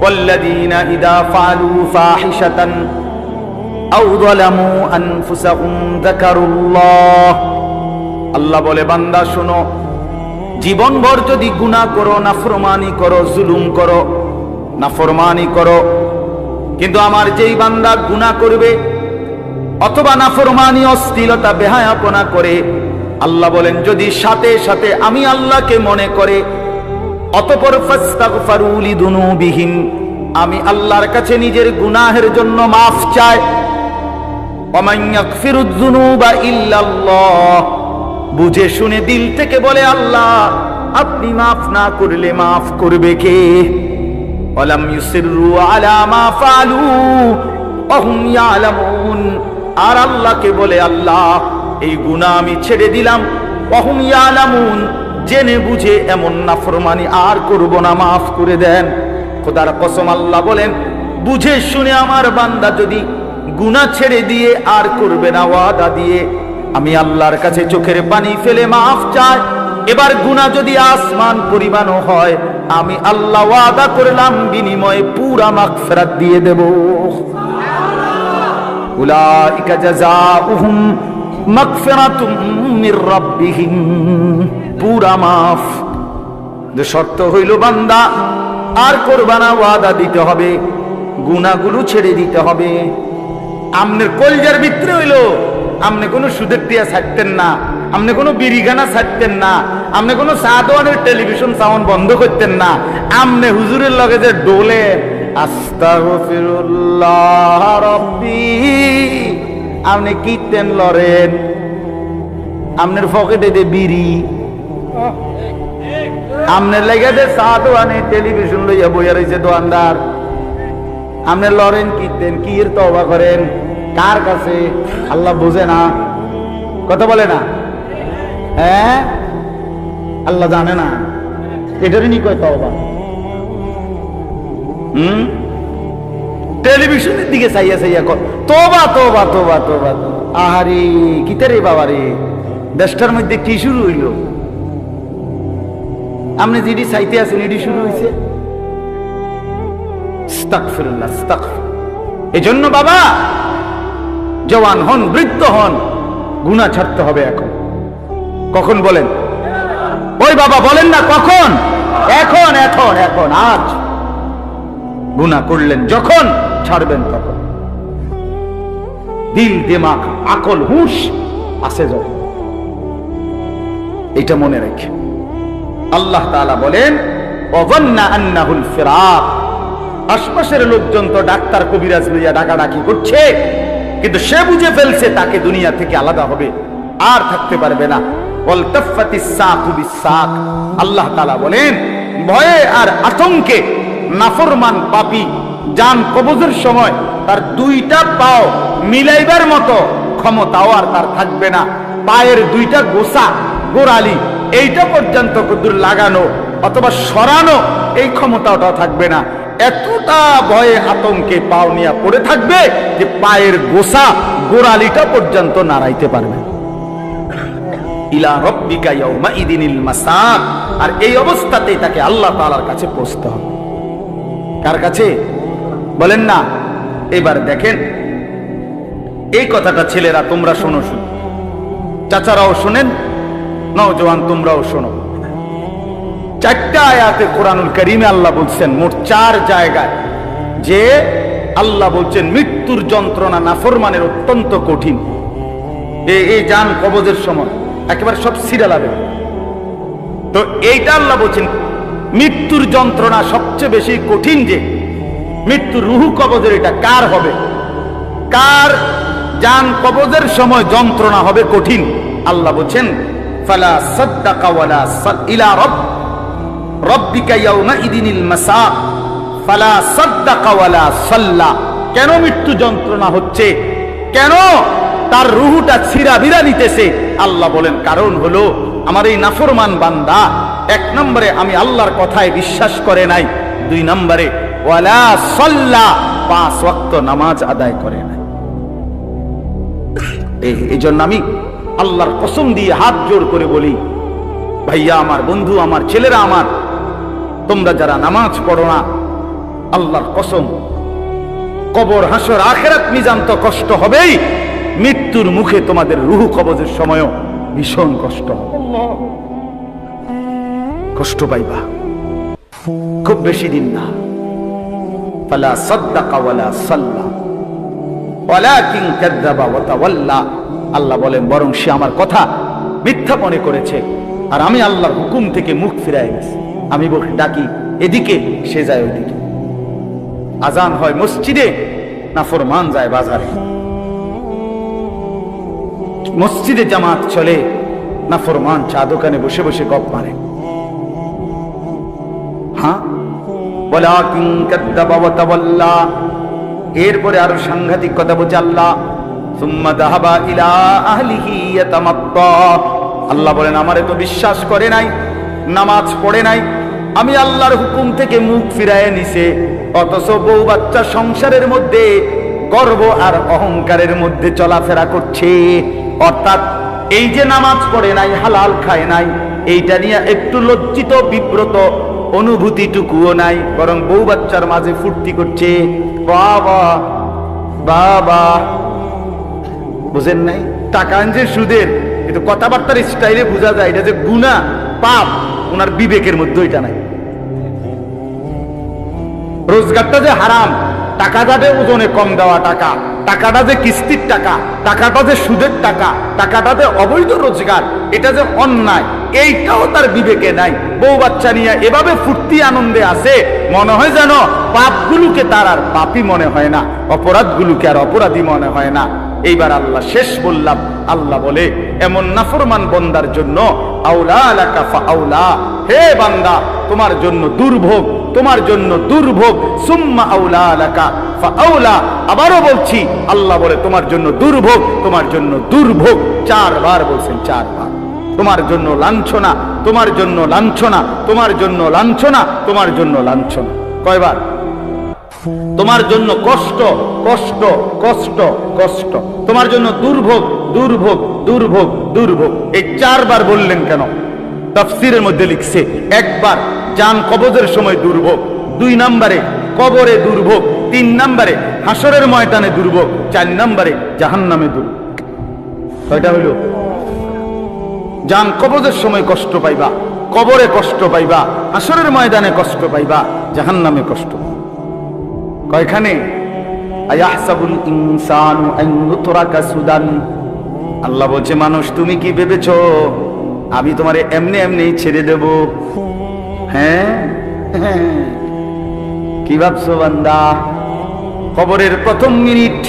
ওয়াল্লাযীনা ইযা ফাআলু ফাহিশাতান আও যালামু আনফুসাহুম যাকারুল্লাহ। আল্লাহ বলে বান্দা শোনো, জীবনভর যদি গুনাহ করো, নাফরমানি করো, জুলুম করো, নাফরমানি করো, কিন্তু আমার যেই বান্দা গুনাহ করবে অথবা নাফরমানি, অশ্লীলতা, বেহায়াপনা করে, আল্লাহ বলেন যদি সাথে সাথে আমি আল্লাহকে মনে করে, অতঃপর ফাস্তাগফারু লিযুনুবিহিম, আমি আল্লাহর কাছে নিজের গুনাহের জন্য মাফ চাই, ওয়া মান ইয়াগফিরুয যুনুবা ইল্লাল্লাহ, বুঝে শুনে দিল থেকে বলে আল্লাহ আপনি মাফ না করলে মাফ করবে কে? ওয়ালাম ইউসিররু আলা মা ফাআলু ওয়া হুম ইয়ালামুন, আর আল্লাহকে বলে আল্লাহ এই গুনাহ আমি ছেড়ে দিলাম, ওয়া হুম ইয়ালামুন, জেনে বুঝে এমন নাফরমানি আর করব না, মাফ করে দেন। খোদার কসম আল্লাহ বলেন বুঝে শুনে আমার বান্দা যদি গুনাহ ছেড়ে দিয়ে আর করবে না, ওয়াদা দিয়ে আমি আল্লাহর কাছে চোখের পানি ফেলে মাফ চাই, এবার গুনাহ যদি আসমান পরিমাণও হয় আমি আল্লাহ ওয়াদা করলাম বিনিময়ে পুরা মাগফিরাত দিয়ে দেব। উলাইকা জাযাউহুম মাগফিরাতুম মির রাব্বিহিম, পুরা মাফ। যে শর্ত হইল বান্দা আর করবা না, ওয়াদা দিতে হবে, গুনাহগুলো ছেড়ে দিতে হবে। আমনের কলজার ভিতরে হইল আপনি কোনো সুদের টিয়া ছাড়তেন না, আপনি কোনো বিড়িগানা ছাড়তেন না, আপনি কোনো সাদওয়ানের টেলিভিশন সাউন্ড বন্ধ করতেন না, আমনে হুজুরের লগে যে ডোলে আস্তাগফিরুল্লাহ রাব্বি, আপনি কীর্তন লরেন, আমনের পকেটে দে বিড়ি, আমনের লেগে দে সাদওয়ানে টেলিভিশন লইয়া বইয়া রয়েছে দোকানদার, আপনি লরেন কীর্তন, কি এর তওবা করেন কার কাছে? আল্লাহ বোঝে না? কথা বলে না? হ্যাঁ, আল্লাহ জানে না? এটারই নি কয় তওবা। টেলিভিশনের দিকে চাইয়া চাইয়া কর তওবা তওবা তওবা তওবা। আহারে কিতারে বাবা রে, দেশটার মধ্যে কি শুরু হইল? আপনি যেটি চাইতে আছেন এটি শুরু হয়েছে। আস্তাগফিরুল্লাহ, আস্তাগফির। এজন্য বাবা জওয়ান হন, বৃদ্ধ হন, গুনাহ ছাড়তে হবে এখন। কখন বলেন? ওই বাবা বলেন না কখন? এখন এখন এখন, আজ গুনাহ করলেন যখন, ছাড়বেন তখন। দিল, দিমাগ, আকল, হুঁশ আছে যখন। এটা মনে রেখে আল্লাহ তাআলা বলেন, ওয়াযান্না আন্নাহুল ফিরাক। আশপাশের লোকজন তো ডাক্তার কবিরাজ লইয়া ডাকাডাকি করছে, কিন্তু সে বুঝে ফেলছে তাকে দুনিয়া থেকে আলাদা হবে, আর থাকতে পারবে না। ওয়ালতাফাতিস সাকু বিসাক। আল্লাহ তাআলা বলেন, ভয়ে আর আতঙ্কে নাফরমান পাপী জান কবজের সময় তার দুইটা পাও মিলাইবার মতো ক্ষমতাও আর তার থাকবে না। পায়ের দুইটা গোছা, গোড়ালি, এইটা পর্যন্ত কুদুর লাগানো অথবা সরানো এই ক্ষমতাটাও থাকবে না। এতটা ভয়ে আতঙ্কে পাও নিয়ে পড়ে থাকবে যে পায়ের গোছা, গোড়ালিটা পর্যন্ত নাড়াইতে পারবে। ইলা রাব্বিকা ইয়াউমাইদিনিল মাসাক। আর এই অবস্থাতেই তাকে আল্লাহ তাআলার কাছে পৌঁছতে হবে। কার কাছে বলেন না? এবার দেখেন এই কথাটা ছেলেরা তোমরা শোনো, শুনো, চাচারাও শোনেন, নওজোয়ান তোমরাও শোনো। চারটা আয়াতে কোরআনুল কারীমে আল্লাহ বলছেন, মোট 4 জায়গায়, যে আল্লাহ বলছেন মৃত্যুর যন্ত্রণা নাফরমানের অত্যন্ত কঠিন। এই জান কবজের সময় একেবারে সব ছিঁড়ে যাবে। তো এইটা আল্লাহ বলছেন মৃত্যুর যন্ত্রণা সবচেয়ে বেশি কঠিন। যে মৃত্যুর রুহু কবজের, এটা কার হবে? কার জান কবজের সময় যন্ত্রণা হবে কঠিন? আল্লাহ বলছেন, ফালা সাদ্দাকা ওয়ালা ইলা রাব্বিকা ইয়াউমাইদিনিল মাসাক ফালা সাদ্দাকা ওয়ালা সাল্লা। কেন মৃত্যু যন্ত্রণা হচ্ছে? কেন তার রুহুটা ছিঁড়া বিরা নিতেছে? আল্লাহ বলেন কারণ হলো আমার এই নাফরমান বান্দা 1 নম্বরে আমি আল্লাহর কথায় বিশ্বাস করে নাই, 2 নম্বরে ওয়ালা সাল্লা 5 ওয়াক্ত নামাজ আদায় করে নাই। এই জন্য আমি আল্লাহর কসম দিয়ে হাত জোর করে বলি, ভাইয়া আমার, বন্ধু আমার, ছেলেরা আমার, তোমরা যারা নামাজ পড়ো না, আল্লাহর কসম কবর, হাসর, আখিরাত, মিজান তো কষ্ট হবেই, মৃত্যুর মুখে তোমাদের রুহু কবজের সময়ও ভীষণ কষ্ট হবে। কষ্ট পাইবা, খুব বেশি দিন না। ফালা সাদ্দাকা ওয়ালা সাল্লা ওয়ালাকিন কাযাবা ওয়া তাওয়াল্লা। আল্লাহ বলেন বরং সে আমার কথা মিথ্যা মনে করেছে, আর আমি আল্লাহর হুকুম থেকে মুখ ফিরাই গেছি। আমি ডাকি এদিকে, সে যায় ওইদিকে। আজান হয় মসজিদে, নাফরমান যায় বাজারে। মসজিদে জামাত চলে, নাফরমান চা দোকানে বসে বসে গপ মারে। হ্যাঁ, ওয়ালাকিন কাযাবা ওয়া তাওয়াল্লা। এরপরে আরো সাংঘাতিক কথা বলছে আল্লাহ, সুম্মা যাহাবা ইলা আহলিহি ইয়াতামাত্তা। আল্লাহ বলেন আমারে তো বিশ্বাস করে নাই, নামাজ পড়ে নাই, আমি আল্লাহর হুকুম থেকে মুখ ফিরায় নিছে, অথচ বউ বাচ্চা সংসারের মধ্যে গর্ব আর অহংকারের মধ্যে চলাফেরা করছে। অর্থাৎ এই যে নামাজ পড়ে নাই, হালাল খায় নাই, এইটা নিয়ে একটু লজ্জিত, বিব্রত অনুভূতিটুকুও নাই, বরং বউ বাচ্চার মাঝে ফুর্তি করছে। বাবা বাবা, বুঝেন নাই? টাকা আনছে সুদের, কিন্তু কথাবার্তার স্টাইলে বোঝা যায় এটা যে গুনাহ, পাপ, ওনার বিবেকের মধ্যে এটা নাই। রোজগারটা যে হারাম, টাকাটা যে ওজনে কম দেওয়া টাকা, টাকাটা যে কিস্তির টাকা, টাকাটা যে সুদের টাকা, টাকাটা যে অবৈধ রোজগার, এটা যে অন্যায়, এইটাও তার বিবেকে নাই। বউ বাচ্চা নিয়ে এভাবে ফুর্তি আনন্দে আছে, মনে হয় যেন পাপগুলোকে তার আর পাপই মনে হয় না, অপরাধগুলোকে আর অপরাধী মনে হয় না। এইবার আল্লাহ শেষ বললাম, আল্লাহ বলে এমন নাফরমান বান্দার জন্য আউলা লাকা ফাআউলা, হে বান্দা তোমার জন্য দুর্ভোগ, তোমার জন্য দুর্ভোগ, সুম্মা আউলা লাকা ফাআউলা। আবারও বলছি, আল্লাহ বলে তোমার জন্য দুর্ভোগ, তোমার জন্য দুর্ভোগ, 4 বার বলছেন, 4 বার। তোমার জন্য লাঞ্ছনা, তোমার জন্য লাঞ্ছনা, তোমার জন্য লাঞ্ছনা, তোমার জন্য লাঞ্ছনা। কয়বার? তোমার জন্য কষ্ট, কষ্ট, কষ্ট, কষ্ট, তোমার জন্য দুর্ভোগ, দুর্ভোগ, দুর্ভোগ, দুর্ভোগ। এই 4 বার বললেন কেন? তাফসীরের মধ্যে লিখছে, 1 বার জান কবজের সময় দুর্ভোগ, 2 নম্বরে কবরে দুর্ভোগ, 3 নম্বরে হাসরের ময়দানে দুর্ভোগ, 4 নম্বরে জাহান্নামে দুর্ভোগ। কয়টা হইল? জান কবজের সময় কষ্ট পাইবা, কবরে কষ্ট পাইবা, হাসরের ময়দানে কষ্ট পাইবা, জাহান্নামে কষ্ট। কয়খানে? আয়াহসাবুল ইনসানু আন ইউতরাকা সুদান। আল্লাহ বলছে, মানুষ তুমি কি ভেবেছো আমি তোমারে এমনি এমনি ছেড়ে দেব? হ্যাঁ, কি ভাবছো বান্দা? কবরের প্রথম মিনিট,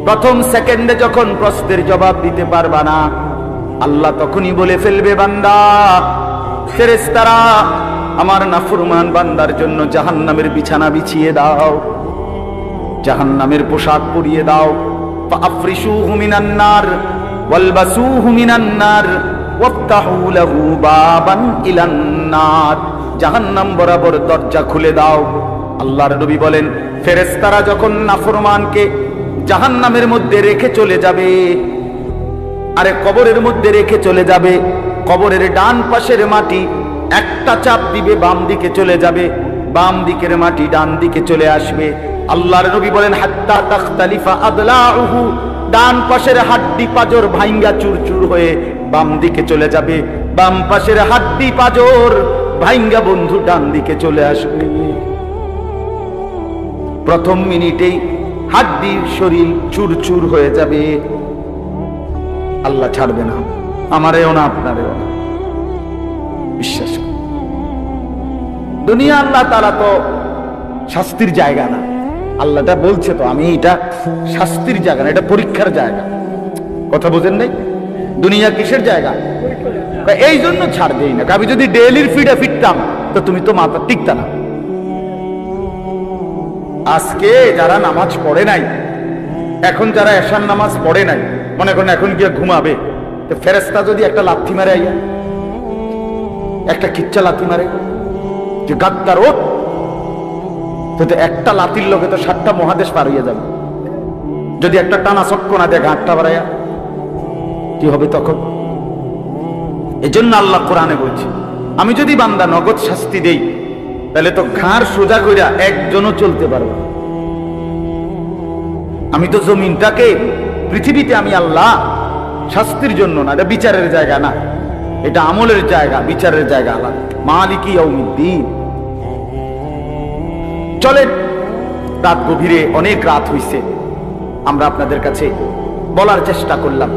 প্রথম সেকেন্ডে যখন প্রশ্নের জবাব দিতে পারবা না, আল্লাহ তখনই বলে ফেলবে, বান্দা, ফেরেশতারা আমার নাফরমান বান্দার জন্য জাহান্নামের বিছানা বিছিয়ে দাও, জাহান্নামের পোশাক পরিয়ে দাও। ফাআফরিশুহু মিনান নার ওয়ালবাসুহু মিনান নার ওয়াফতাহু লাহু বাবান ইলান নার। জাহান্নাম বরাবর দরজা খুলে দাও। আল্লাহর নবী বলেন, ফেরেশতারা যখন নাফরমানকে জাহান্নামের মধ্যে রেখে চলে যাবে, আরে কবরের মধ্যে রেখে চলে যাবে, কবরের ডান পাশের মাটি একটা চাপ দিবে বাম দিকে চলে যাবে, বাম দিকের মাটি ডান দিকে চলে আসবে। আল্লাহর নবী বলেন, হাত্তা তাখতালিফা আদলাউহু, ডান পাশের হাড্ডি পাজর ভাঙ্গা চুরচুর হয়ে বাম দিকে চলে যাবে, বাম পাশের হাড্ডি পাজর ভাঙ্গা বন্ধু ডান দিকে চলে আসবে। প্রথম মিনিটেই হাড্ডির শরীর চুরচুর হয়ে যাবে। আল্লাহ ছাড়বে না, আমারেও না আপনারেও না, বিশ্বাস করুন। দুনিয়া আল্লাহ তাআলা তো শাস্তির জায়গা না। আল্লাহটা বলছে তো, আমি এটা শাস্তির জায়গা না, এটা পরীক্ষার জায়গা। কথা বোঝেন নাই? দুনিয়া কিসের জায়গা? এই জন্য ছাড় দেই না। আমি যদি ডেইলির ফিডে ফিরতাম তো তুমি তো মাথা টিকতা না। আজকে যারা নামাজ পড়ে নাই, এখন যারা এশার নামাজ পড়ে নাই, মনে করেন এখন গিয়ে ঘুমাবে, তো ফেরেশতা যদি একটা লাথি মারে, আইয়া একটা কিচ্ছা লাথি মারে যে গাদ্দার ওঠ, তো একটা লাথির লোকে তো 7টা মহাদেশ পার হইয়া যাবে। যদি একটা টানা চক্কর না দেয় ঘাটটা বাড়াইয়া, কি হবে তখন? এজন্য আল্লাহ কোরআনে বলছে, আমি যদি বান্দা নগদ শাস্তি দেই, তাহলে তো ঘাড় সোজা কইরা একজনও চলতে পারবে। আমি তো জমিনটাকে, পৃথিবীতে আমি আল্লাহ শাস্তির জন্য না, এটা বিচারের জায়গা না, এটা আমলের জায়গা, বিচারের জায়গা। আল্লাহ মালিকি ইয়াউমিদ্দিন। চলেন, রাত গভীরে, অনেক রাত হইছে, আমরা আপনাদের কাছে বলার চেষ্টা করলাম।